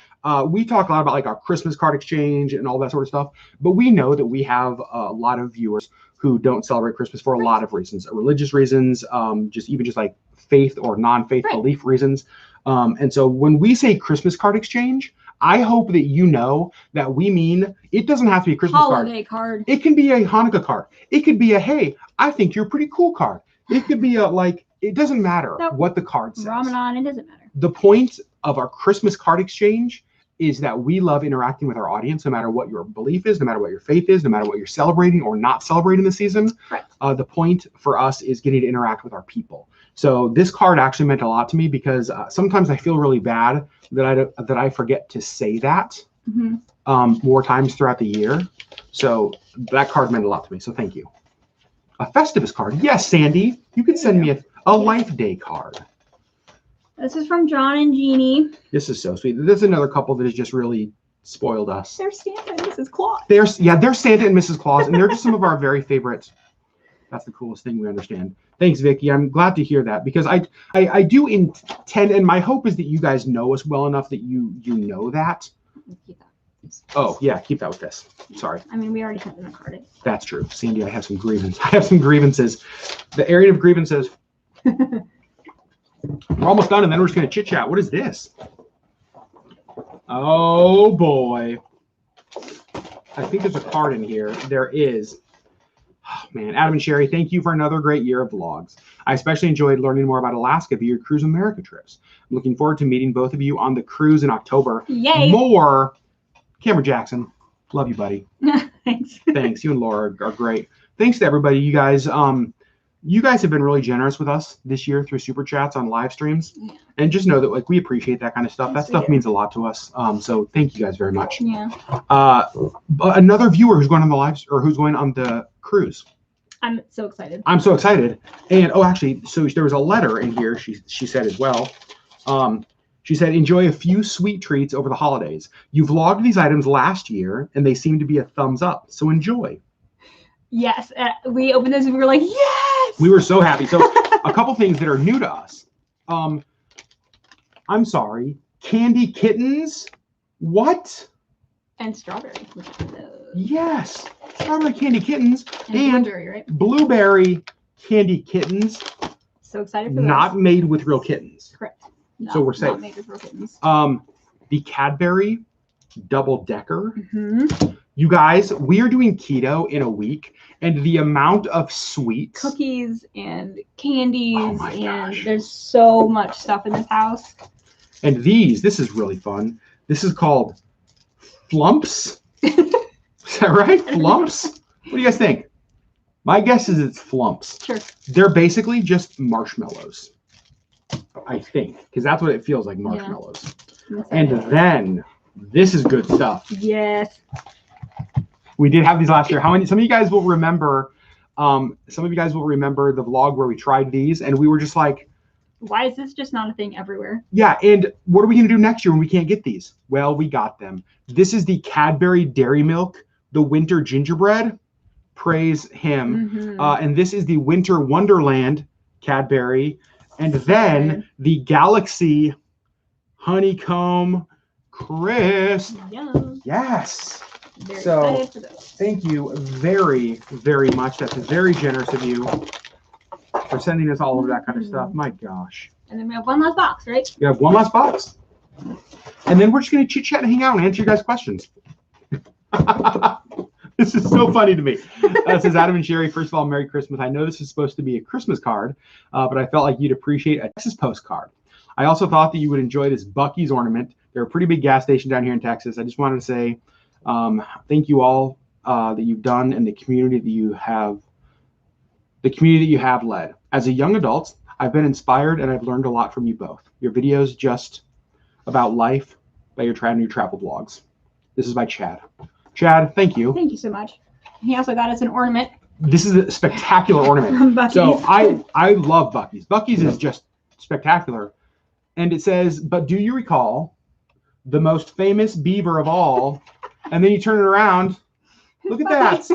We talk a lot about like our Christmas card exchange and all that sort of stuff, but we know that we have a lot of viewers who don't celebrate Christmas for a lot of reasons, religious reasons, just like faith or non-faith belief reasons. And so when we say Christmas card exchange, I hope that you know that we mean it doesn't have to be a Christmas card. It can be a Hanukkah card. It could be a, hey, I think you're a pretty cool card. It could be a, like, it doesn't matter what the card says. Ramadan, it doesn't matter. The point of our Christmas card exchange is that we love interacting with our audience, no matter what your belief is, no matter what your faith is, no matter what you're celebrating or not celebrating this season. Right. The point for us is getting to interact with our people. So this card actually meant a lot to me because sometimes I feel really bad that I forget to say that more times throughout the year. So that card meant a lot to me. So thank you. A Festivus card. Yes, Sandy, you could send me a Life Day card. This is from John and Jeannie. This is so sweet. There's another couple that has just really spoiled us. They're Santa and Mrs. Claus. They're Santa and Mrs. Claus, and they're just some of our very favorites. That's the coolest thing we understand. Thanks, Vicky. I'm glad to hear that because I do intend, and my hope is that you guys know us well enough that you know that. Keep that. Oh yeah, keep that with this. Sorry. I mean, we already sent them a card. That's true, Sandy. I have some grievances. The area of grievances. We're almost done, and then we're just going to chit chat. What is this? Oh boy. I think there's a card in here. There is. Oh, man, Adam and Sherri, thank you for another great year of vlogs. I especially enjoyed learning more about Alaska via your Cruise America trips. I'm looking forward to meeting both of you on the cruise in October. Yay! More. Cameron Jackson, love you, buddy. Thanks. Thanks. You and Laura are great. Thanks to everybody. You guys have been really generous with us this year through super chats on live streams. Yeah. And just know that like we appreciate that kind of stuff. That stuff means a lot to us. So thank you guys very much. Yeah. Another viewer who's going on the who's going on the cruise. I'm so excited. I'm so excited. And actually, so there was a letter in here. She said as well. She said, enjoy a few sweet treats over the holidays. You vlogged these items last year, and they seem to be a thumbs up. So enjoy. Yes. We opened this and we were like, yes! We were so happy. So a couple things that are new to us. I'm sorry. Candy kittens? What? And strawberry. Yes. Strawberry candy kittens. And blueberry, right? Blueberry candy kittens. So excited for those. Not made with real kittens. Correct. No, so we're safe. Not made with real kittens. The Cadbury double decker. You guys, we are doing keto in a week, and the amount of sweets, cookies and candies, there's so much stuff in this house. And this is really fun. This is called Flumps. Is that right? Flumps? What do you guys think? My guess is it's Flumps. Sure. They're basically just marshmallows, I think, because that's what it feels like, marshmallows. Yeah. And then this is good stuff. Yes. We did have these last year. Some of you guys will remember the vlog where we tried these and we were just like, why is this just not a thing everywhere? Yeah, and what are we going to do next year when we can't get these? Well, we got them. This is the Cadbury Dairy Milk, the Winter Gingerbread. Praise him. And this is the Winter Wonderland Cadbury. And then the Galaxy Honeycomb Crisp. Yes. So thank you very, very much. That's very generous of you for sending us all of that kind of stuff. My gosh. And then we have one last box, right? We have one last box. And then we're just going to chit chat and hang out and answer your guys' questions. This is so funny to me. It says, Adam and Sherri, first of all, Merry Christmas. I know this is supposed to be a Christmas card, but I felt like you'd appreciate a Texas postcard. I also thought that you would enjoy this Buc-ee's ornament. They're a pretty big gas station down here in Texas. I just wanted to say thank you all that you've done and the community that you have led. As a young adult, I've been inspired and I've learned a lot from you both. Your videos just about life by your travel vlogs. This is by Chad. Chad, thank you. Thank you so much. He also got us an ornament. This is a spectacular ornament. From Buc-ee's. So I love Buc-ee's. Buc-ee's is just spectacular. And it says, but do you recall the most famous beaver of all? And then you turn it around. Look at that.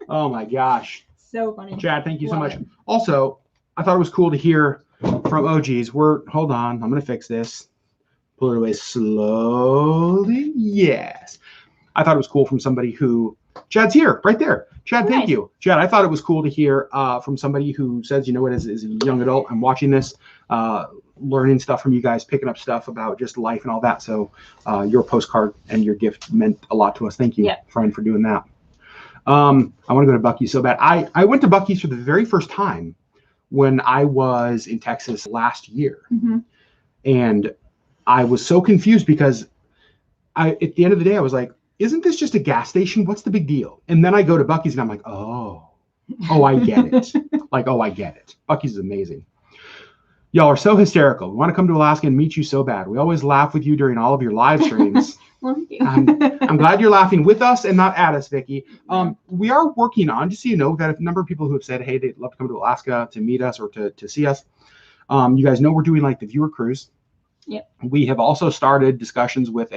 Oh my gosh. So funny. Chad, thank you so much. Also, I thought it was cool to hear from OGs. Hold on. I'm going to fix this. Pull it away slowly. Yes. I thought it was cool from somebody who Chad's here, right there. Chad, thank you. Chad, I thought it was cool to hear from somebody who says, you know what, as a young adult, I'm watching this, learning stuff from you guys, picking up stuff about just life and all that. So your postcard and your gift meant a lot to us. Thank you, friend, for doing that. I want to go to Buc-ee's so bad. I went to Buc-ee's for the very first time when I was in Texas last year. And I was so confused because at the end of the day, I was like, isn't this just a gas station? What's the big deal? And then I go to Buc-ee's and I'm like, oh, I get it. I get it. Buc-ee's is amazing. Y'all are so hysterical. We want to come to Alaska and meet you so bad. We always laugh with you during all of your live streams. Well, thank you. I'm glad you're laughing with us and not at us, Vicki. We are working on, just so you know, we've got a number of people who have said, hey, they'd love to come to Alaska to meet us or to see us. You guys know we're doing like the viewer cruise. Yep. We have also started discussions with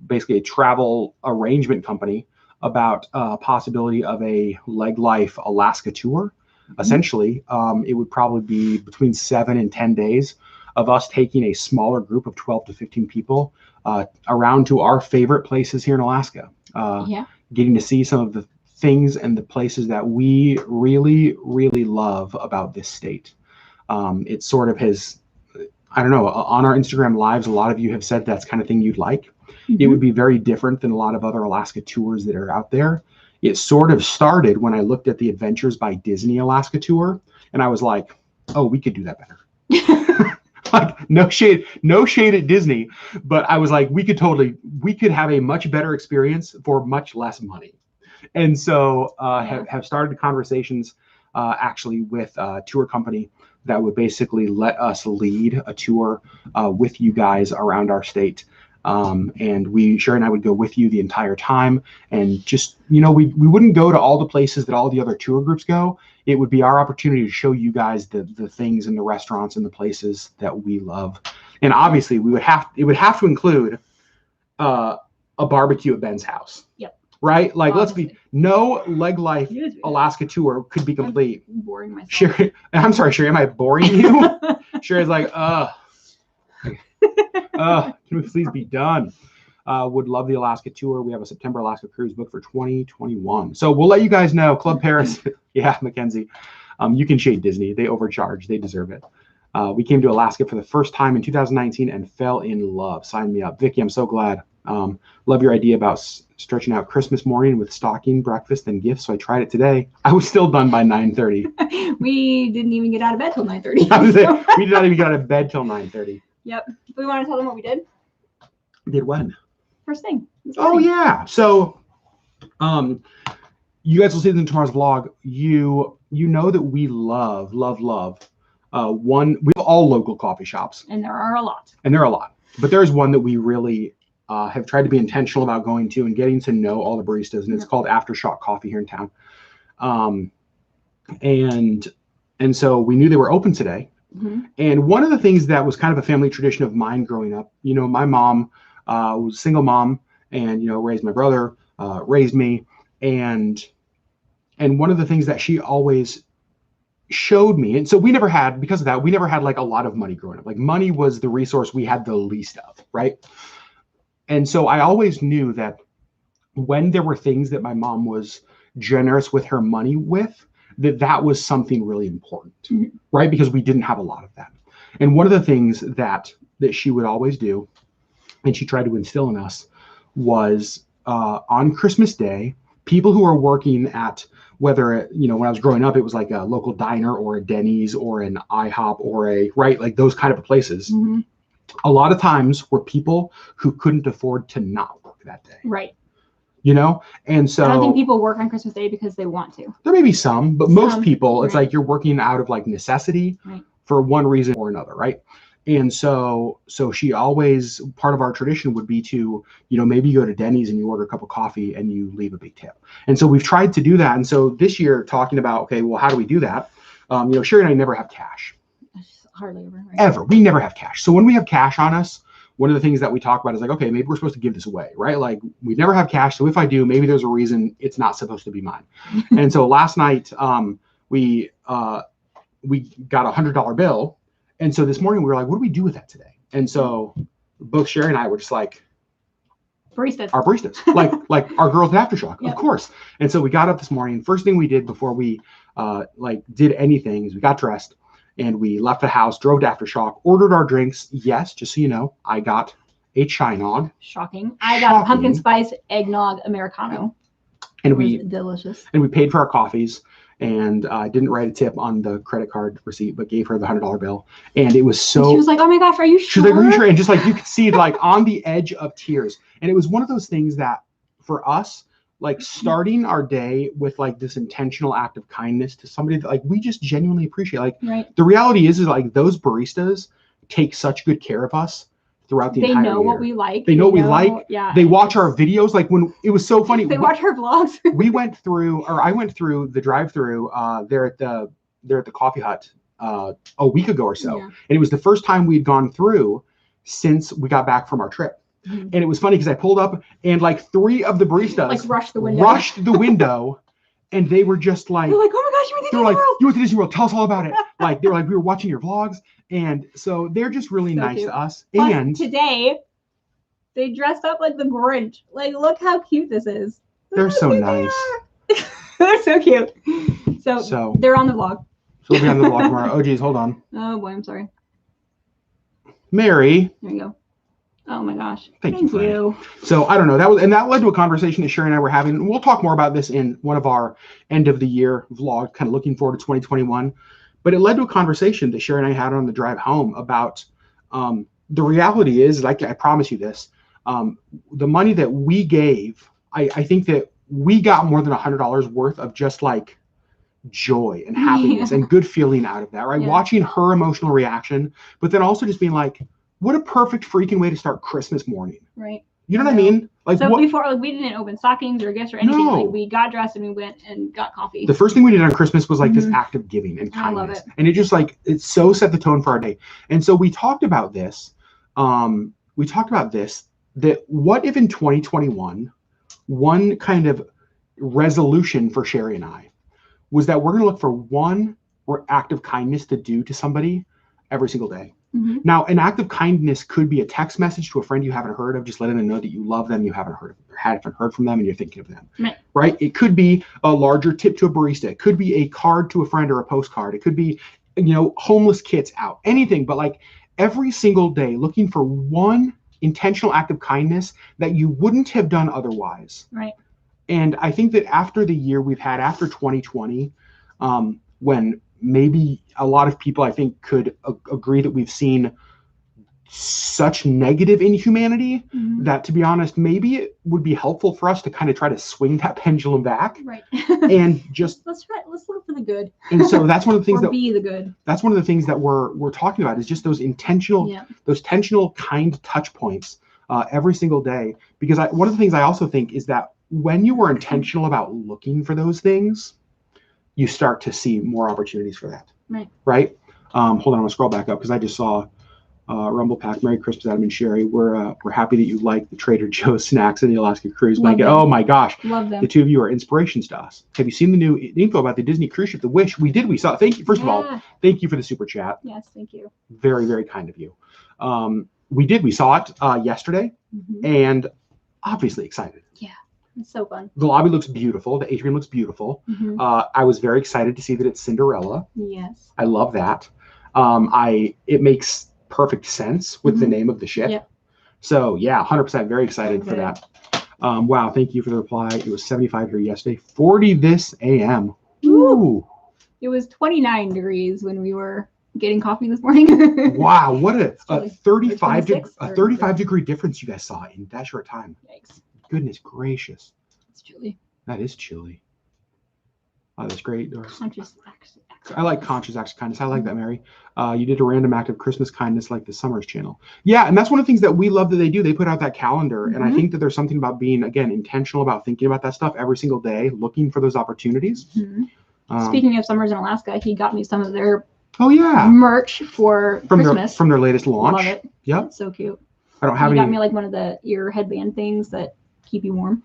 basically a travel arrangement company about possibility of a LeggLife Alaska tour. Essentially, it would probably be between 7 and 10 days of us taking a smaller group of 12 to 15 people around to our favorite places here in Alaska. Getting to see some of the things and the places that we really, really love about this state. It sort of has, I don't know, on our Instagram lives, a lot of you have said that's kind of thing you'd like. It would be very different than a lot of other Alaska tours that are out there. It sort of started when I looked at the Adventures by Disney Alaska tour, and I was like, oh, we could do that better. Like, no shade at Disney, but I was like, we could have a much better experience for much less money. And so have started conversations actually with a tour company that would basically let us lead a tour with you guys around our state. And Sherri and I would go with you the entire time, and just, we wouldn't go to all the places that all the other tour groups go. It would be our opportunity to show you guys the things and the restaurants and the places that we love. And obviously it would have to include a barbecue at Ben's house. Yep. Right? Like, no LeggLife Alaska tour could be complete. I'm boring myself. Sherri, I'm sorry, Sherri, am I boring you? Sherri's like, can we please be done? Would love the Alaska tour. We have a September Alaska cruise booked for 2021. So we'll let you guys know. Club Paris. Yeah, Mackenzie. You can shade Disney. They overcharge. They deserve it. We came to Alaska for the first time in 2019 and fell in love. Sign me up. Vicki, I'm so glad. Love your idea about stretching out Christmas morning with stocking, breakfast, and gifts. So I tried it today. I was still done by 9:30. We didn't even get out of bed till 9:30. We did not even get out of bed till 9:30. Yep. Do we want to tell them what we did? Did when? First thing. Oh yeah. So, you guys will see this in tomorrow's vlog. You know that we love. We have all local coffee shops. And there are a lot. But there's one that we really have tried to be intentional about going to and getting to know all the baristas, and it's called Aftershock Coffee here in town. And so we knew they were open today. And one of the things that was kind of a family tradition of mine growing up, my mom was a single mom and, raised my brother, raised me. And one of the things that she always showed me, and so because of that, we never had like a lot of money growing up. Like, money was the resource we had the least of, right? And so I always knew that when there were things that my mom was generous with her money with, that was something really important, right? Because we didn't have a lot of that. And one of the things that she would always do, and she tried to instill in us, was on Christmas Day, people who are working at, whether, when I was growing up, it was like a local diner or a Denny's or an IHOP or like those kind of places. A lot of times were people who couldn't afford to not work that day. Right. And so I don't think people work on Christmas Day because they want to. There may be some, but most people, it's like you're working out of like necessity for one reason or another, right? And so she always, part of our tradition would be to, maybe you go to Denny's and you order a cup of coffee and you leave a big tip. And so we've tried to do that. And so this year, talking about, okay, well, how do we do that? Sherri and I never have cash. Hardly ever. Right? Ever. We never have cash. So when we have cash on us, one of the things that we talk about is like, okay, maybe we're supposed to give this away, right? Like, we never have cash. So if I do, maybe there's a reason it's not supposed to be mine. And so last night, we got $100 bill. And so this morning we were like, what do we do with that today? And so both Sherri and I were just like, Baristas. Our baristas, like our girls at Aftershock, of course. And so we got up this morning. First thing we did before we did anything is we got dressed and we left the house, drove to Aftershock, ordered our drinks. Yes, just so you know, I got a chai-nog. Shocking. I got a pumpkin spice eggnog Americano. And we delicious. And we paid for our coffees. And I didn't write a tip on the credit card receipt, but gave her the $100 bill. And it was so. And she was like, "Oh my gosh, are you sure?" She was like, "Are you sure?" And just like you could see, like on the edge of tears. And it was one of those things that, for us, like starting our day with like this intentional act of kindness to somebody that like we just genuinely appreciate. Like the reality is like those baristas take such good care of us throughout the entire year. They know what we like. They know what we like. Yeah. They watch our videos. Like when it was so funny. They watch our vlogs. I went through the drive-through there at the Coffee Hut a week ago or so. Yeah. And it was the first time we'd gone through since we got back from our trip. Mm-hmm. And it was funny because I pulled up and like 3 of the baristas like rushed the window. And they were just like, they're like, "Oh my gosh, you went to Disney World. You went to Disney World. Tell us all about it." Like, they were like, "We were watching your vlogs." And so they're just really nice cute to us. Plus, and today, they dressed up like the Grinch. Like, look how cute this is. They're so nice. They're so cute. So they're on the vlog. So we'll be on the vlog tomorrow. Oh, geez, hold on. Oh, boy, I'm sorry. Mary. There you go. Oh my gosh. Thank you. So I don't know. That led to a conversation that Sherri and I were having. And we'll talk more about this in one of our end of the year vlog, kind of looking forward to 2021. But it led to a conversation that Sherri and I had on the drive home about the reality is, like I promise you this, the money that we gave, I think that we got more than $100 worth of just like joy and happiness and good feeling out of that, right? Yeah. Watching her emotional reaction, but then also just being like, what a perfect freaking way to start Christmas morning. Right. You know what I mean? Like, so before, like, we didn't open stockings or gifts or anything. No. Like, we got dressed and we went and got coffee. The first thing we did on Christmas was like this act of giving and kindness. I love it. And it just like, it so set the tone for our day. And so we talked about this. That what if in 2021, one kind of resolution for Sherri and I was that we're going to look for one act of kindness to do to somebody every single day. Mm-hmm. Now, an act of kindness could be a text message to a friend you haven't heard of, just letting them know that you love them, you haven't heard from them, and you're thinking of them. Right? It could be a larger tip to a barista. It could be a card to a friend or a postcard. It could be, homeless kits out. Anything, but like every single day, looking for one intentional act of kindness that you wouldn't have done otherwise. Right. And I think that after the year we've had, after 2020, when maybe a lot of people, I think, could agree that we've seen such negative inhumanity that, to be honest, maybe it would be helpful for us to kind of try to swing that pendulum back. Right. And just let's look for the good. And so that's one of the things be the good. That's one of the things that we're talking about is just those intentional kind touch points every single day. Because one of the things I also think is that when you were intentional about looking for those things, you start to see more opportunities for that. Right. Hold on, I'm gonna scroll back up because I just saw Rumble Pack. Merry Christmas, Adam and Sherri. We're happy that you like the Trader Joe's snacks and the Alaska Cruise blanket. Oh my gosh, love them. The two of you are inspirations to us. Have you seen the new info about the Disney cruise ship, The Wish? We saw it. Thank you. First of all, thank you for the super chat. Yes, thank you. Very, very kind of you. We saw it yesterday, and obviously excited. Yeah. It's so fun. The lobby looks beautiful. The atrium looks beautiful. I was very excited to see that it's Cinderella. Yes. I love that. It makes perfect sense with the name of the ship. Yep. So yeah, 100% very excited for that. Wow, thank you for the reply. It was 75 here yesterday, 40 this AM. Ooh. It was 29 degrees when we were getting coffee this morning. Wow, what a 35 degree difference you guys saw in that short time. Yikes. Goodness gracious. It's chilly. That is chilly. Oh, that's great. Conscious acts. I like conscious acts of kindness. I like that, Mary. You did a random act of Christmas kindness like the Summers channel. Yeah, and that's one of the things that we love that they do. They put out that calendar. And I think that there's something about being, again, intentional about thinking about that stuff every single day, looking for those opportunities. Speaking of Summers in Alaska, he got me some of their merch for Christmas. From their latest launch. Love it. Yep. It's so cute. I don't have he any. Got me like one of the ear headband things that keep you warm.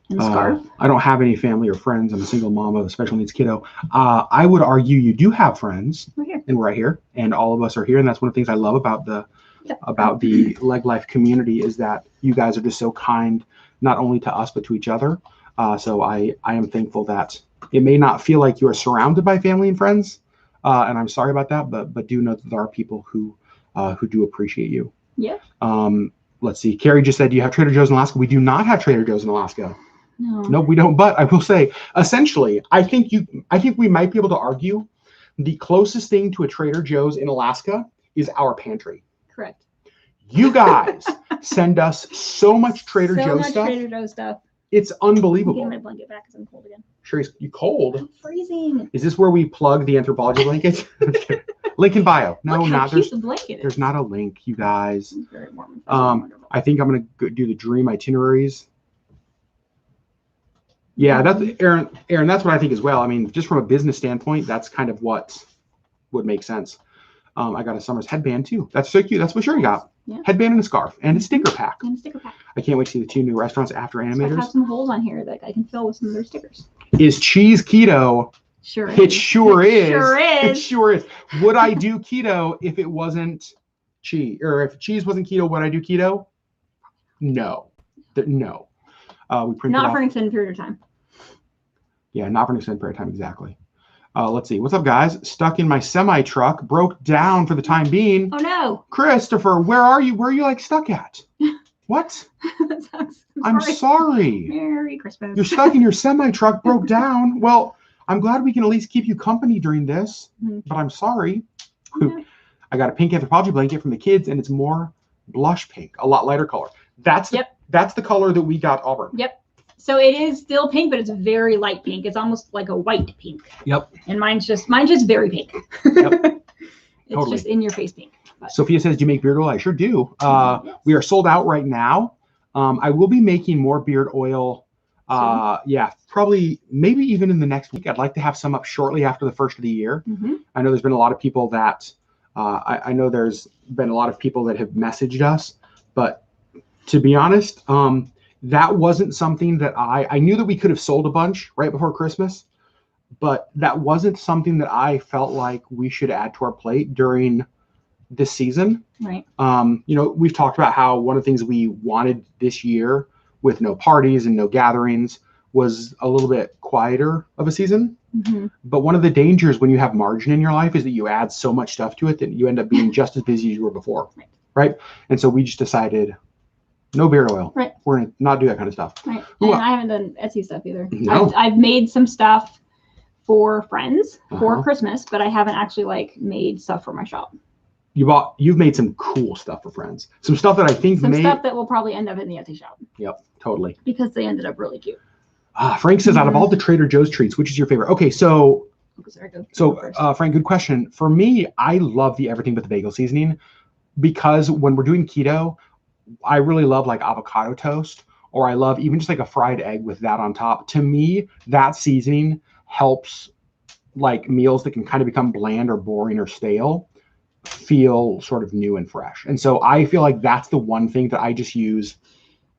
And the scarf. I don't have any family or friends. I'm a single mom of a special needs kiddo. I would argue you do have friends, and we're right here, and all of us are here, and that's one of the things I love about the about the LeggLife community is that you guys are just so kind, not only to us, but to each other. So I am thankful that it may not feel like you are surrounded by family and friends. And I'm sorry about that, but do know that there are people who do appreciate you. Yeah. Let's see. Carrie just said, do you have Trader Joe's in Alaska? We do not have Trader Joe's in Alaska. No, we don't. But I will say, essentially, I think we might be able to argue the closest thing to a Trader Joe's in Alaska is our pantry. Correct. You guys send us so much Trader Joe's stuff. Trader Joe's stuff. It's unbelievable. I'm getting my blanket back because I'm cold again. Sherri, you cold? I'm freezing. Is this where we plug the anthropology blanket? Link in bio. No, look not there's. There's not a link, you guys. It's very warm. I think I'm gonna do the dream itineraries. Yeah, that's Aaron. That's what I think as well. I mean, just from a business standpoint, that's kind of what would make sense. I got a Summers headband too. That's so cute. That's what Sherri got. Yeah. Headband and a scarf and a sticker pack. And a I can't wait to see the 2 new restaurants after Animators. So I have some holes on here that I can fill with some of their stickers. Is cheese keto? Sure. It sure is. Sure is. It sure is. Would I do keto if it wasn't cheese? Or if cheese wasn't keto, would I do keto? No. No. We printed not for an extended period of time. Yeah, not for an extended period of time, exactly. Let's see. What's up, guys? Stuck in my semi truck, broke down for the time being. Oh no. Christopher, where are you? Where are you like stuck at? What? I'm sorry. Merry Christmas. You're stuck in your semi truck, broke down. Well, I'm glad we can at least keep you company during this, but I'm sorry. Yeah. I got a pink anthropology blanket from the kids, and it's more blush pink, a lot lighter color. That's the color that we got, Auburn. Yep. So it is still pink, but it's very light pink. It's almost like a white pink. Yep. And mine's just very pink. Yep. It's totally. Just in your face pink. But. Sophia says, do you make beard oil? I sure do. Yes. We are sold out right now. I will be making more beard oil. Yeah, probably maybe even in the next week. I'd like to have some up shortly after the first of the year. I know there's been a lot of people that I know there's been a lot of people that have messaged us, but to be honest, that wasn't something that I knew that we could have sold a bunch right before Christmas, but that wasn't something that I felt like we should add to our plate during this season. Right. You know, we've talked about how one of the things we wanted this year with no parties and no gatherings was a little bit quieter of a season. But one of the dangers when you have margin in your life is that you add so much stuff to it that you end up being just as busy as you were before. Right. And so we just decided no beard oil. Right. We're going to not do that kind of stuff. Right. And I haven't done Etsy stuff either. No. I've made some stuff for friends for Christmas, but I haven't actually like made stuff for my shop. You've made some cool stuff for friends. Some stuff that I think stuff that will probably end up in the Etsy shop. Yep, totally. Because they ended up really cute. Frank says, out of all the Trader Joe's treats, which is your favorite? Okay, so Frank, good question. For me, I love the everything but the bagel seasoning because when we're doing keto, I really love like avocado toast, or I love even just like a fried egg with that on top. To me, that seasoning helps like meals that can kind of become bland or boring or stale feel sort of new and fresh. And so I feel like that's the one thing that I just use.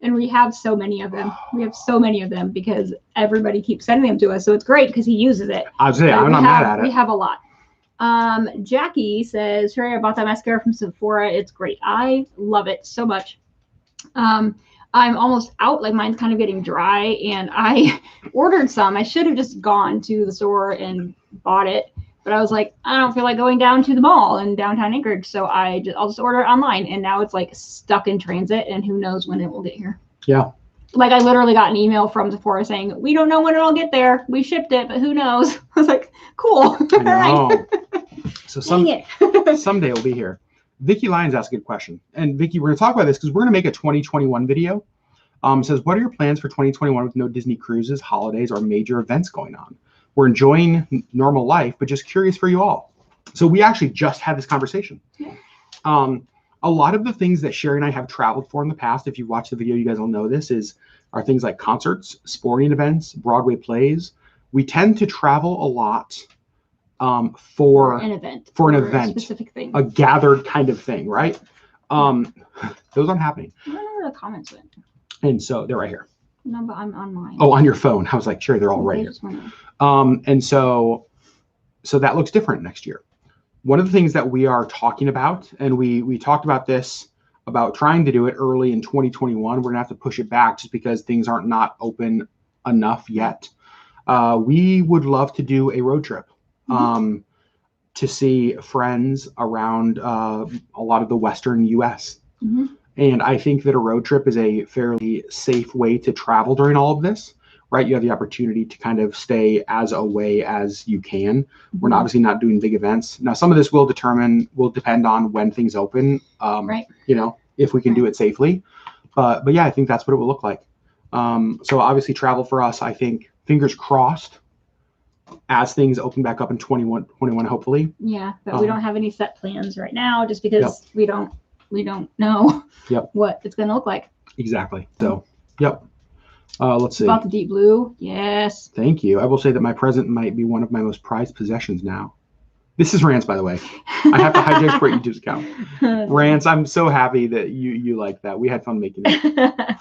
And we have so many of them. We have so many of them because everybody keeps sending them to us. So it's great because he uses it. I was saying, I'm not mad at it. We have a lot. Jackie says, Sherri, I bought that mascara from Sephora. It's great. I love it so much. I'm almost out. Like mine's kind of getting dry and I ordered some. I should have just gone to the store and bought it. But I was like, I don't feel like going down to the mall in downtown Anchorage. So I'll just order it online. And now it's like stuck in transit and who knows when it will get here. Yeah. Like I literally got an email from Sephora saying, we don't know when it'll get there. We shipped it, but who knows? I was like, cool. I know. So someday it'll be here. Vicky Lyons asked a good question. And Vicky, we're going to talk about this because we're going to make a 2021 video. Says, what are your plans for 2021 with no Disney cruises, holidays, or major events going on? We're enjoying normal life, but just curious for you all. So we actually just had this conversation. Yeah. A lot of the things that Sherri and I have traveled for in the past, if you watch the video, you guys will know this, are things like concerts, sporting events, Broadway plays. We tend to travel a lot for an event, a specific thing, a gathered kind of thing, right? Those aren't happening. I don't know where the comments went. And so they're right here. No, but I'm on mine. Oh, on your phone. I was like, Sherri, they're all right here. And so that looks different next year. one of the things that we are talking about, and we talked about this, about trying to do it early in 2021. We're going to have to push it back just because things aren't not open enough yet. We would love to do a road trip to see friends around a lot of the Western U.S. And I think that a road trip is a fairly safe way to travel during all of this, right? You have the opportunity to kind of stay as away as you can. We're obviously not doing big events. Now, some of this will depend on when things open, you know, if we can do it safely. But yeah, I think that's what it will look like. So obviously travel for us, I think, fingers crossed, as things open back up in 21, hopefully. Yeah, but we don't have any set plans right now just because we don't know what it's going to look like. Exactly. So, let's see. About the deep blue. Yes. Thank you. I will say that my present might be one of my most prized possessions now. This is Rance, by the way. I have to hijack for YouTube's account. Rance, I'm so happy that you like that. We had fun making it.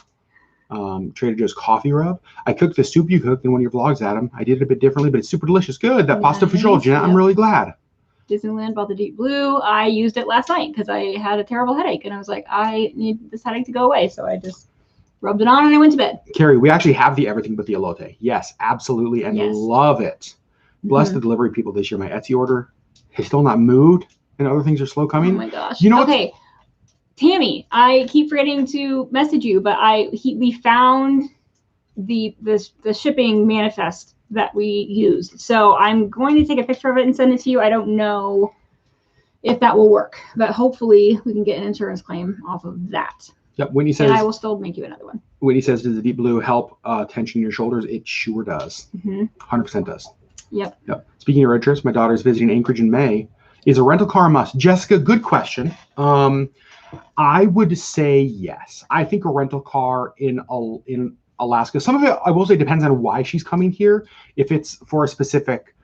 Trader Joe's coffee rub. I cooked the soup you cooked in one of your vlogs, Adam. I did it a bit differently, but it's super delicious. Good. That pasta fagioli, Jeanette. I'm really glad. Disneyland bought the deep blue. I used it last night because I had a terrible headache, and I was like, I need this headache to go away. So I just rubbed it on and I went to bed. Carrie, we actually have the everything but the elote. Yes, absolutely, and love it. Bless the delivery people this year. My Etsy order has still not moved, and other things are slow coming. Oh my gosh. You know okay. Tammy, I keep forgetting to message you, but we found the shipping manifest that we used. So I'm going to take a picture of it and send it to you. I don't know if that will work, but hopefully we can get an insurance claim off of that. Yep. Whitney says, and I will still make you another one. Whitney says, does the deep blue help tension in your shoulders? It sure does. 100% does. Yep. Speaking of road trips, my daughter's visiting Anchorage in May. Is a rental car a must? Jessica, good question. I would say yes. I think a rental car in Alaska, some of it, I will say, depends on why she's coming here. If it's for a specific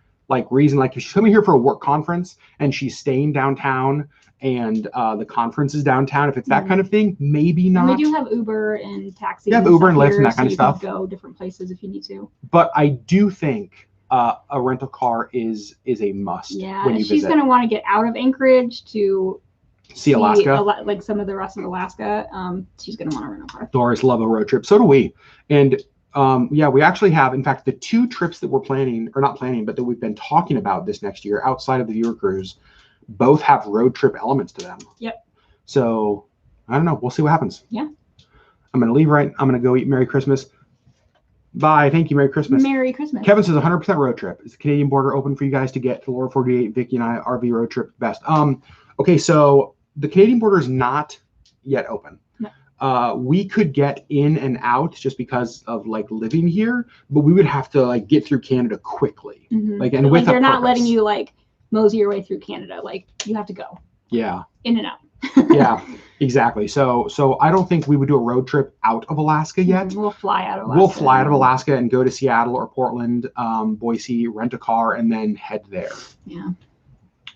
reason, like if she's coming here for a work conference and she's staying downtown and the conference is downtown, if it's that kind of thing, maybe not. And they do have Uber and taxi. Yeah, Uber and Lyft and that kind of stuff. Go different places if you need to. But I do think a rental car is a must. Yeah, when she's going to want to get out of Anchorage to see Alaska, like some of the rest of Alaska. She's going to want a rental car. Doris love a road trip. So do we. And we actually have, in fact, the 2 trips that we're planning, or not planning, but that we've been talking about this next year outside of the viewer cruise, both have road trip elements to them. Yep. So I don't know. We'll see what happens. Yeah. I'm going to leave I'm going to go eat Merry Christmas. Bye. Thank you. Merry Christmas. Merry Christmas. Kevin says 100% road trip. Is the Canadian border open for you guys to get to lower 48? Vicky and I, RV road trip best. Okay. So the Canadian border is not yet open. No. We could get in and out just because of living here, but we would have to get through Canada quickly. And with they're not letting you mosey your way through Canada. You have to go. Yeah. In and out. Yeah, exactly. So I don't think we would do a road trip out of Alaska yet. We'll fly out of Alaska. We'll fly out of Alaska and go to Seattle or Portland, Boise, rent a car, and then head there. Yeah.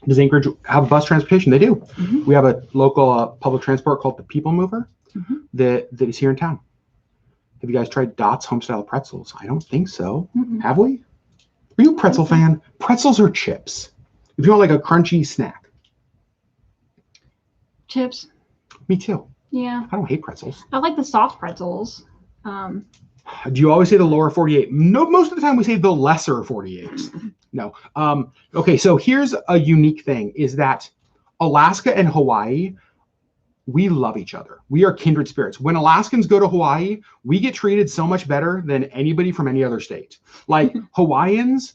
Does Anchorage have bus transportation? They do. We have a local public transport called the People Mover that is here in town. Have you guys tried Dot's Homestyle pretzels? I don't think so. Have we? Are you a pretzel fan? Pretzels or chips? If you want a crunchy snack. Chips. Me too. Yeah. I don't hate pretzels. I like the soft pretzels. Do you always say the lower 48? No, most of the time we say the lesser 48s. No. Okay, so here's a unique thing is that Alaska and Hawaii, we love each other. We are kindred spirits. When Alaskans go to Hawaii, we get treated so much better than anybody from any other state. Hawaiians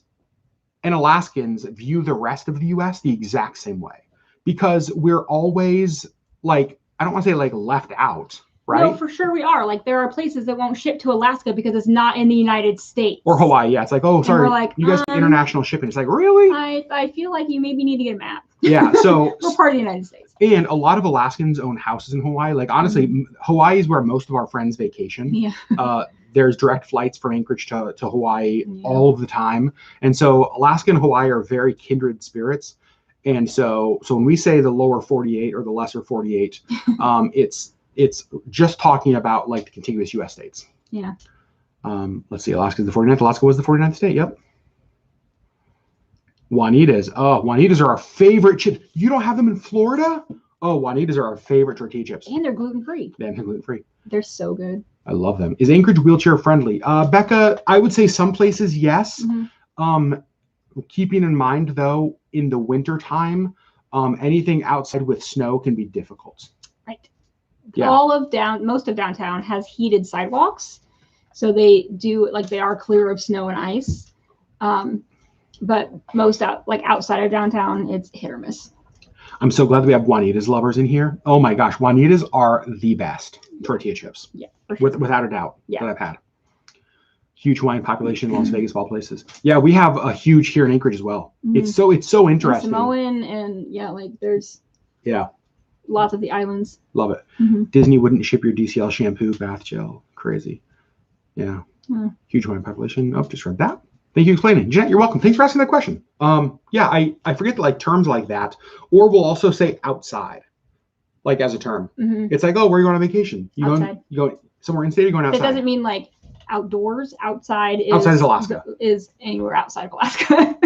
and Alaskans view the rest of the U.S. the exact same way because we're always I don't want to say left out, right? No, for sure we are. There are places that won't ship to Alaska because it's not in the United States. Or Hawaii, yeah. It's oh, sorry, you guys international shipping. It's really? I feel like you maybe need to get a map. Yeah, so we're part of the United States. And a lot of Alaskans own houses in Hawaii. Honestly, Hawaii is where most of our friends vacation. Yeah. There's direct flights from Anchorage to Hawaii all of the time. And so Alaska and Hawaii are very kindred spirits. And so when we say the lower 48 or the lesser 48, it's just talking about the contiguous U.S. states. Yeah. Let's see. Alaska is the 49th. Alaska was the 49th state. Yep. Juanitas. Oh, Juanitas are our favorite chips. You don't have them in Florida? Oh, Juanitas are our favorite tortilla chips. And they're gluten-free. Yeah, they're gluten-free. They're so good. I love them. Is Anchorage wheelchair friendly? Becca, I would say some places, yes. Keeping in mind, though, in the winter time, anything outside with snow can be difficult. Right. Yeah. Most of downtown has heated sidewalks. So they are clear of snow and ice. But most outside of downtown, it's hit or miss. I'm so glad that we have Juanitas lovers in here. Oh my gosh, Juanitas are the best tortilla chips. Yeah, for sure. Without a doubt that I've had. Huge Hawaiian population in Las Vegas, of all places. Yeah, we have a huge here in Anchorage as well. It's so interesting. Samoan and there's lots of the islands. Love it. Disney wouldn't ship your DCL shampoo, bath gel. Crazy. Yeah. Huge Hawaiian population. Oh, just read that. Thank you for explaining. Jeanette, you're welcome. Thanks for asking that question. I forget that terms like that, or we'll also say outside, like as a term. It's like, oh, where are you going on vacation? You go somewhere in state, you're going outside. It doesn't mean like outdoors. Outside is Alaska. Is anywhere outside of Alaska.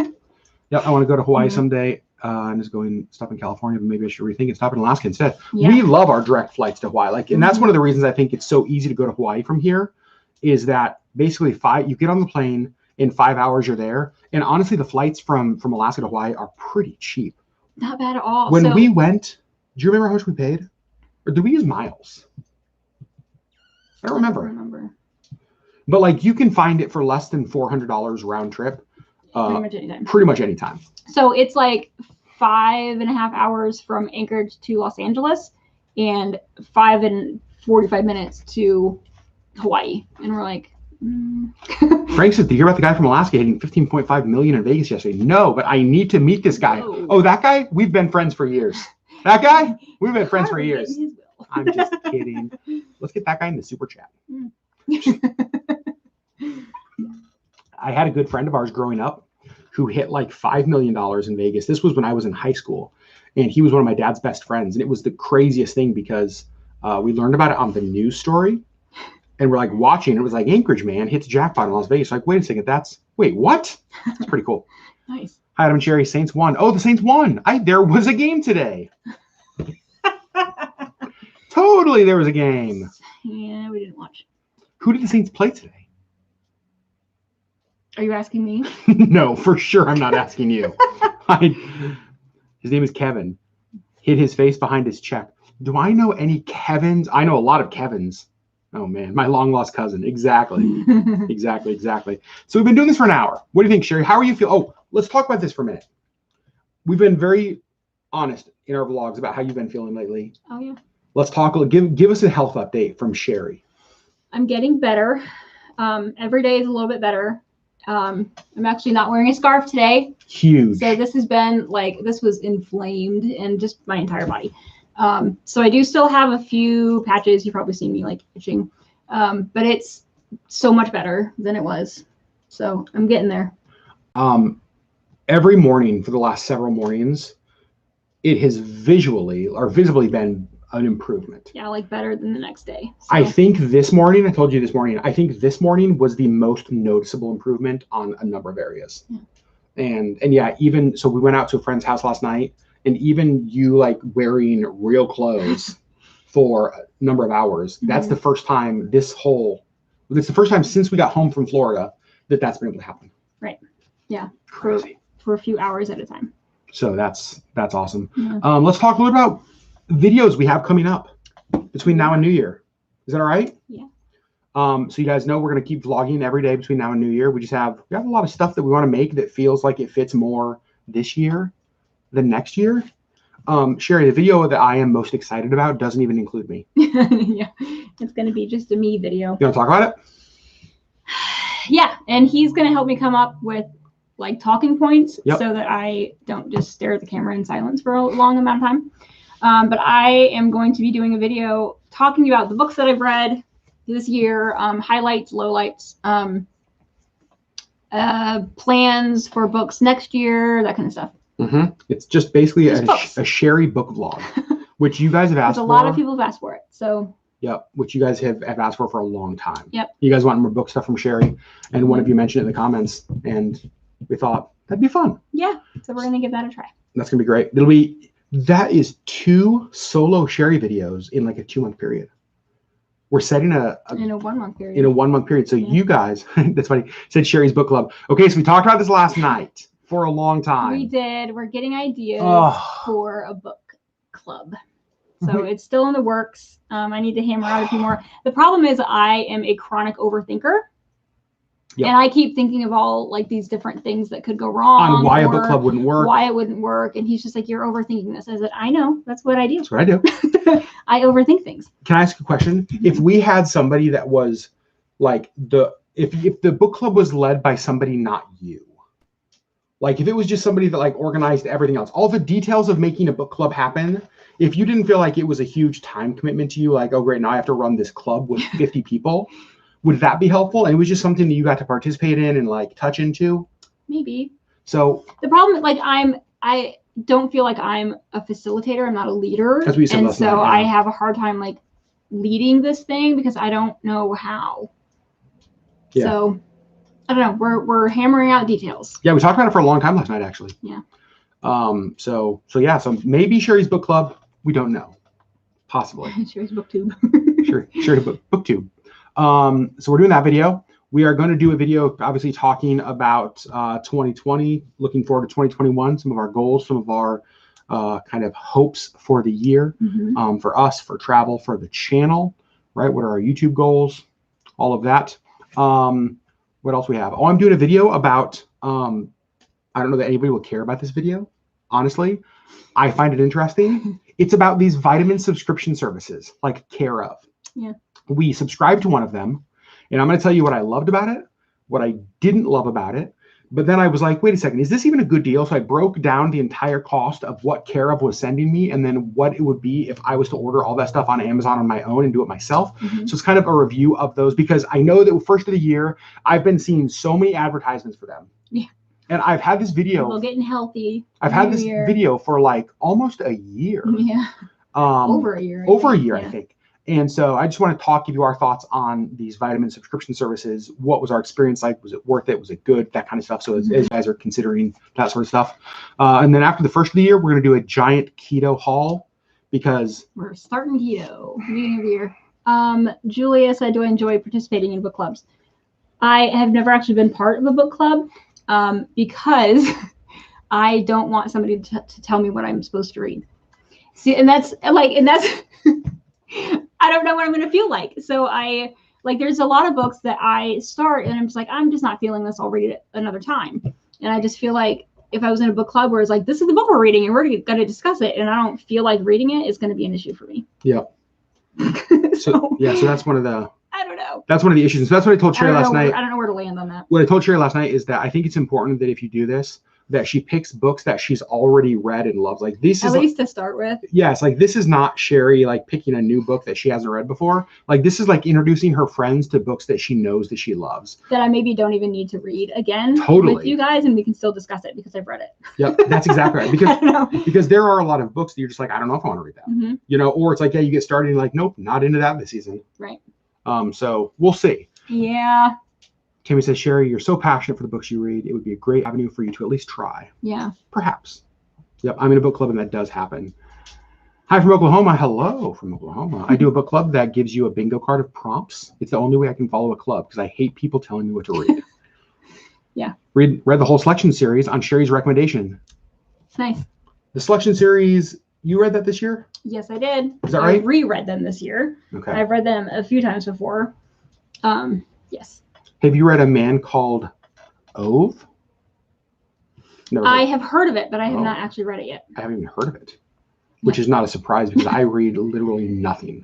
Yeah, I want to go to Hawaii someday. I'm just stop in California, but maybe I should rethink and stop in Alaska instead. Yeah. We love our direct flights to Hawaii. And that's one of the reasons I think it's so easy to go to Hawaii from here, is that basically you get on the plane, in 5 hours you're there. And honestly, the flights from Alaska to Hawaii are pretty cheap. Not bad at all. When we went, do you remember how much we paid? Or did we use miles? I don't remember. But you can find it for less than $400 round trip. Pretty much anytime. So it's like 5.5 hours from Anchorage to Los Angeles and 5 and 45 minutes to Hawaii. And we're like, Frank said, did you hear about the guy from Alaska hitting 15.5 million in Vegas yesterday? No, but I need to meet this guy. No. Oh, that guy? We've been friends for years. That guy? We've been friends for years. I'm just kidding. Let's get that guy in the super chat. I had a good friend of ours growing up who hit like $5 million in Vegas. This was when I was in high school, and he was one of my dad's best friends. And it was the craziest thing because we learned about it on the news story. And we're like watching, it was like Anchorage man hits jackpot in Las Vegas. Like, wait a second, wait, what? That's pretty cool. Nice. Hi, Adam and Sherri. Saints won. Oh, the Saints won. There was a game today. Totally, there was a game. Yeah, we didn't watch. Who did the Saints play today? Are you asking me? No, for sure I'm not asking you. His name is Kevin. Hid his face behind his check. Do I know any Kevins? I know a lot of Kevins. Oh, man, my long-lost cousin. Exactly. Exactly. So we've been doing this for an hour. What do you think, Sherri? How are you feeling? Oh, let's talk about this for a minute. We've been very honest in our vlogs about how you've been feeling lately. Oh, yeah. Let's talk. Give us a health update from Sherri. I'm getting better. Every day is a little bit better. I'm actually not wearing a scarf today. Huge. So this has been this was inflamed in just my entire body. So I do still have a few patches. You've probably seen me itching, but it's so much better than it was. So I'm getting there. Every morning for the last several mornings, it has visibly been an improvement. Yeah, better than the next day. So. I think this morning, I told you this morning, I think this morning was the most noticeable improvement on a number of areas. Yeah. And yeah, even so we went out to a friend's house last night. And even you wearing real clothes for a number of hours, that's the first time it's the first time since we got home from Florida that's been able to happen. Right. Yeah. Crazy. For a few hours at a time. So that's awesome. Yeah. Let's talk a little about videos we have coming up between now and New Year. Is that all right? Yeah. So you guys know we're going to keep vlogging every day between now and New Year. We have a lot of stuff that we want to make that feels like it fits more this year than next year. Sherri, the video that I am most excited about doesn't even include me. Yeah, it's going to be just a me video. You want to talk about it? Yeah, and he's going to help me come up with talking points so that I don't just stare at the camera in silence for a long amount of time. But I am going to be doing a video talking about the books that I've read this year, highlights, lowlights, plans for books next year, that kind of stuff. It's just basically a Sherri book vlog, which you guys have asked for. A lot of people have asked for it. So. Yep, which you guys have asked for a long time. Yep. You guys want more book stuff from Sherri, and one of you mentioned it in the comments, and we thought, That'd be fun. Yeah. So we're gonna give that a try. That's gonna be great. That is 2 solo Sherri videos in like a 2-month period. We're setting in a 1-month period. In a 1-month period. So you guys, that's funny, said Sherri's book club. Okay, so we talked about this last night for a long time. We did. We're getting ideas for a book club. So it's still in the works. I need to hammer out a few more. The problem is I am a chronic overthinker. Yep. And I keep thinking of all like these different things that could go wrong. On why a book club wouldn't work. Why it wouldn't work. And he's just like, you're overthinking this. I said, I know. That's what I do. That's what I do. I overthink things. Can I ask a question? If we had somebody that was like if the book club was led by somebody not you, like if it was just somebody that like organized everything else, all the details of making a book club happen, if you didn't feel like it was a huge time commitment to you, like, oh great, now I have to run this club with 50 people, would that be helpful? And it was just something that you got to participate in and like touch into? Maybe. So the problem, like I don't feel like I'm a facilitator. I'm not a leader. That's what you said and last so night, I have a hard time like leading this thing because I don't know how. Yeah. So I don't know. We're hammering out details. Yeah, we talked about it for a long time last night, actually. Yeah. So maybe Sherri's book club. We don't know. Possibly. Sherri's booktube. Sherri's booktube. So we're doing that video. We are going to do a video, obviously talking about 2020, looking forward to 2021, some of our goals, some of our kind of hopes for the year, for us, for travel, for the channel, right? What are our YouTube goals? All of that. What else we have? Oh, I'm doing a video about, I don't know that anybody will care about this video. Honestly, I find it interesting. It's about these vitamin subscription services like Care of. Yeah. We subscribed to one of them, and I'm going to tell you what I loved about it, what I didn't love about it. But then I was like, wait a second, is this even a good deal? So I broke down the entire cost of what Care of was sending me and then what it would be if I was to order all that stuff on Amazon on my own and do it myself. So it's kind of a review of those because I know that first of the year, I've been seeing so many advertisements for them. Yeah. And I've had this video. People getting healthy. I've had this video for like almost a year. Yeah. Over a year. I think. And so I just want to give you our thoughts on these vitamin subscription services. What was our experience like? Was it worth it? Was it good? That kind of stuff. So as you guys are considering that sort of stuff. And then after the first of the year, we're going to do a giant keto haul because we're starting keto beginning of the year. Julia said, do I enjoy participating in book clubs? I have never actually been part of a book club because I don't want somebody to tell me what I'm supposed to read. See, and that's I don't know what I'm going to feel like. So there's a lot of books that I start and I'm just like, I'm just not feeling this. I'll read it another time. And I just feel like if I was in a book club where it's like, this is the book we're reading and we're going to discuss it, and I don't feel like reading it, it's going to be an issue for me. Yeah. So that's one of the, I don't know. That's one of the issues. So that's what I told Sherri last night. I don't know where to land on that. What I told Sherri last night is that I think it's important that if you do this, that she picks books that she's already read and loves. Like this is at least to start with. Yes, like this is not Sherri like picking a new book that she hasn't read before. Like this is like introducing her friends to books that she knows that she loves. That I maybe don't even need to read again with you guys, and we can still discuss it because I've read it. Yep, that's exactly right. Because there are a lot of books that you're just like, I don't know if I want to read that. You know, or it's like, yeah, you get started and you're like, nope, not into that this season. Right. So we'll see. Yeah. Tammy says, Sherri, you're so passionate for the books you read. It would be a great avenue for you to at least try. Yeah. Perhaps. Yep. I'm in a book club and that does happen. Hi from Oklahoma. Hello from Oklahoma. I do a book club that gives you a bingo card of prompts. It's the only way I can follow a club because I hate people telling me what to read. Yeah. Read the whole selection series on Sherri's recommendation. Nice. The selection series, you read that this year? Yes, I did. Is that right? I reread them this year. Okay. I've read them a few times before. Yes. Have you read A Man Called Ove? No. I have heard of it, but I have not actually read it yet. I haven't even heard of it, which is not a surprise because I read literally nothing.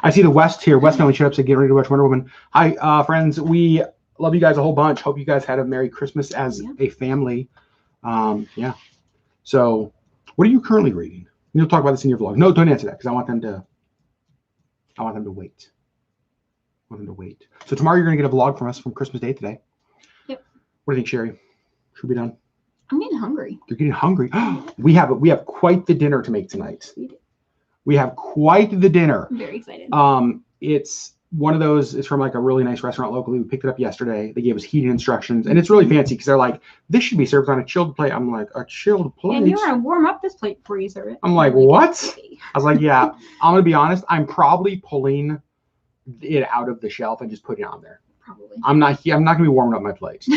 I see the West here. West family showed up, said, get ready to watch Wonder Woman. Hi, friends. We love you guys a whole bunch. Hope you guys had a Merry Christmas as a family. Yeah. So what are you currently reading? You'll talk about this in your vlog. No, don't answer that because I want them to wait. So tomorrow you're going to get a vlog from us from Christmas Day today. Yep. What do you think, Sherri? Should we be done? I'm getting hungry. You're getting hungry. We have quite the dinner to make tonight. We have quite the dinner. I'm very excited. It's one of those is from like a really nice restaurant locally. We picked it up yesterday. They gave us heating instructions, and it's really fancy because they're like, this should be served on a chilled plate. I'm like, a chilled plate? And you want to warm up this plate before you serve it. I'm like, what? I was like, yeah, I'm going to be honest. I'm probably pulling it out of the shelf and just putting it on there. Probably. I'm not going to be warming up my plate.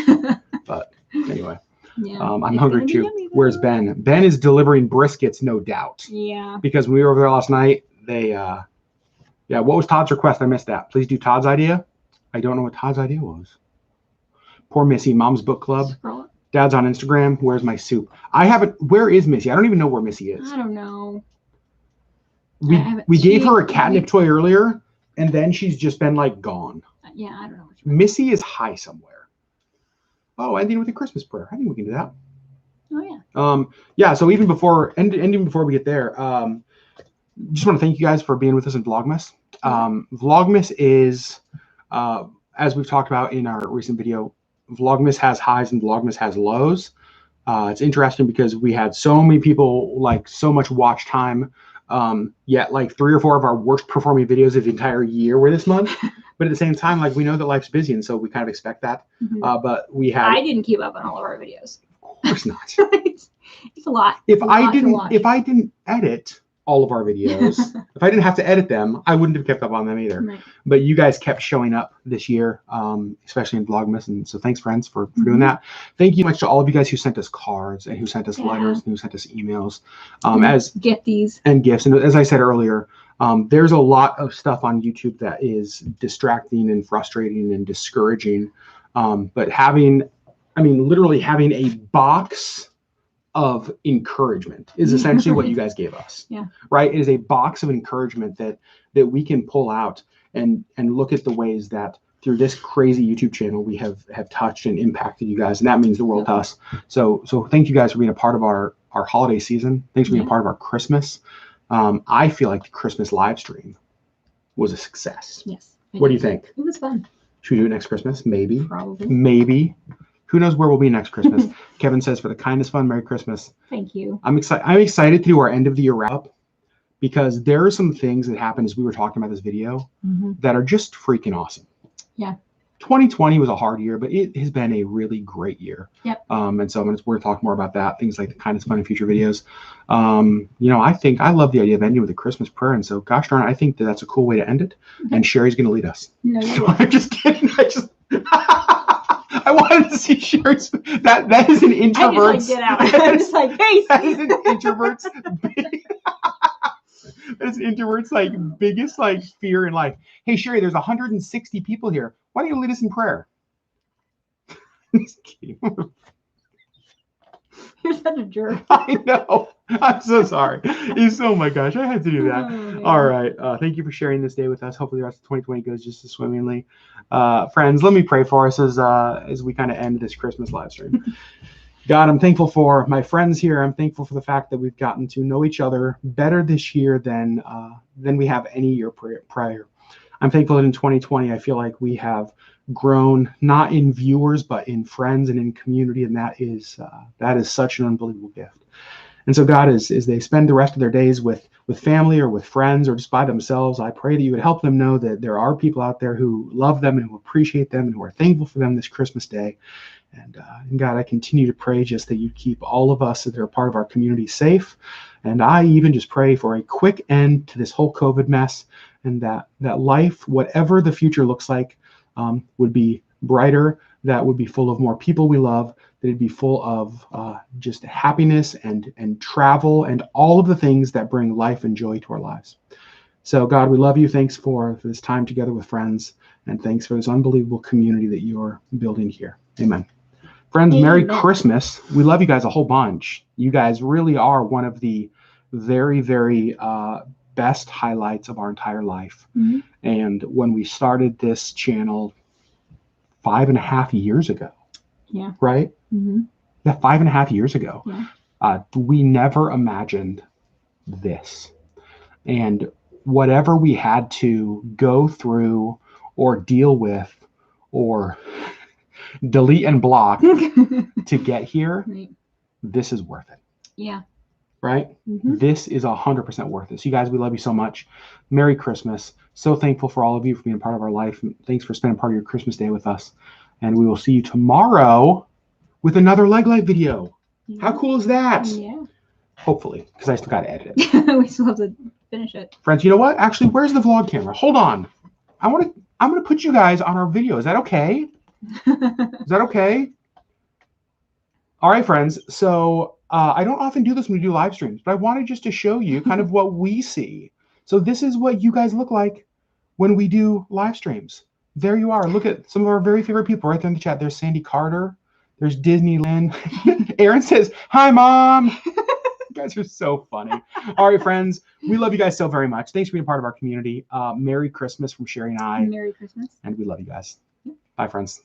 But anyway, I'm hungry too. Where's Ben? Ben is delivering briskets, no doubt. Yeah. Because when we were over there last night, they, yeah, what was Todd's request? I missed that. Please do Todd's idea. I don't know what Todd's idea was. Poor Missy, Mom's Book Club. Dad's on Instagram. Where's my soup? I haven't. Where is Missy? I don't even know where Missy is. I don't know. We gave her a catnip toy earlier, and then she's just been like gone. Yeah, I don't know. Missy is high somewhere. Oh, ending with a Christmas prayer. I think we can do that. Oh yeah. Yeah. So even before ending before we get there, just want to thank you guys for being with us in Vlogmas. Vlogmas is, as we've talked about in our recent video, Vlogmas has highs and Vlogmas has lows. It's interesting because we had so many people, like so much watch time, yet like 3 or 4 of our worst performing videos of the entire year were this month. But at the same time, like we know that life's busy, and so we kind of expect that. But we had. I didn't keep up on all of our videos. Of course not. It's a lot. If I didn't edit all of our videos, if I didn't have to edit them, I wouldn't have kept up on them either. Right. But you guys kept showing up this year, especially in Vlogmas, and so thanks, friends, for doing that. Thank you much to all of you guys who sent us cards and who sent us letters and who sent us emails, as gifties and gifts. And as I said earlier, there's a lot of stuff on YouTube that is distracting and frustrating and discouraging. But literally having a box of encouragement is essentially what you guys gave us. Yeah. Right. It is a box of encouragement that we can pull out and look at the ways that through this crazy YouTube channel we have touched and impacted you guys, and that means the world to us. So thank you guys for being a part of our holiday season. Thanks for being a part of our Christmas. I feel like the Christmas live stream was a success. Yes. What do you think? It was fun. Should we do it next Christmas? Maybe. Probably. Maybe. Who knows where we'll be next Christmas? Kevin says, for the kindness fund, Merry Christmas. Thank you. I'm excited to do our end of the year wrap up, because there are some things that happened as we were talking about this video that are just freaking awesome. Yeah. 2020 was a hard year, but it has been a really great year. Yep. And so we're going to talk more about that, things like the kindness fund in future videos. I love the idea of ending with a Christmas prayer. And so, gosh darn it, I think that's a cool way to end it. Okay. And Sherri's going to lead us. No, I'm just kidding. I wanted to see Sherri's. That is an introvert's. I just get out. I'm just like, hey. That is an introvert's. That is an introvert's biggest fear in life. Hey Sherri, there's 160 people here. Why don't you lead us in prayer? Just kidding. You're such a jerk. I know. I'm so sorry. Oh my gosh, I had to do that. All right. Thank you for sharing this day with us. Hopefully the rest of 2020 goes just as swimmingly. Friends, let me pray for us as we kind of end this Christmas live stream. God, I'm thankful for my friends here. I'm thankful for the fact that we've gotten to know each other better this year than we have any year prior. I'm thankful that in 2020, I feel like we have grown not in viewers, but in friends and in community. And that is such an unbelievable gift. And so God, as they spend the rest of their days with family or with friends or just by themselves, I pray that you would help them know that there are people out there who love them and who appreciate them and who are thankful for them this Christmas day. And God, I continue to pray just that you keep all of us that are part of our community safe. And I even just pray for a quick end to this whole COVID mess, and that life, whatever the future looks like, would be brighter, that would be full of more people we love, that it'd be full of just happiness and travel and all of the things that bring life and joy to our lives. So God, we love you. Thanks for this time together with friends, and thanks for this unbelievable community that you're building here. Amen. Friends, Merry Christmas. We love you guys a whole bunch. You guys really are one of the very, very best highlights of our entire life. Mm-hmm. And when we started this channel 5.5 years ago, right? Mm-hmm. Yeah, 5.5 years ago, we never imagined this. And whatever we had to go through or deal with or delete and block to get here, this is worth it. Yeah. right? This is 100% worth it. So you guys, we love you so much. Merry Christmas. So thankful for all of you for being part of our life. And thanks for spending part of your Christmas day with us. And we will see you tomorrow with another LeggLife video. How cool is that? Yeah. Hopefully, because I still got to edit it. We still have to finish it. Friends, you know what? Actually, where's the vlog camera? Hold on. I'm gonna put you guys on our video. Is that okay? Is that okay? All right, friends. So I don't often do this when we do live streams, but I wanted just to show you kind of what we see. So this is what you guys look like when we do live streams. There you are. Look at some of our very favorite people right there in the chat. There's Sandy Carter. There's Disneyland. Aaron says, "Hi, Mom." You guys are so funny. All right, friends. We love you guys so very much. Thanks for being part of our community. Merry Christmas from Sherri and I. Merry Christmas. And we love you guys. Bye, friends.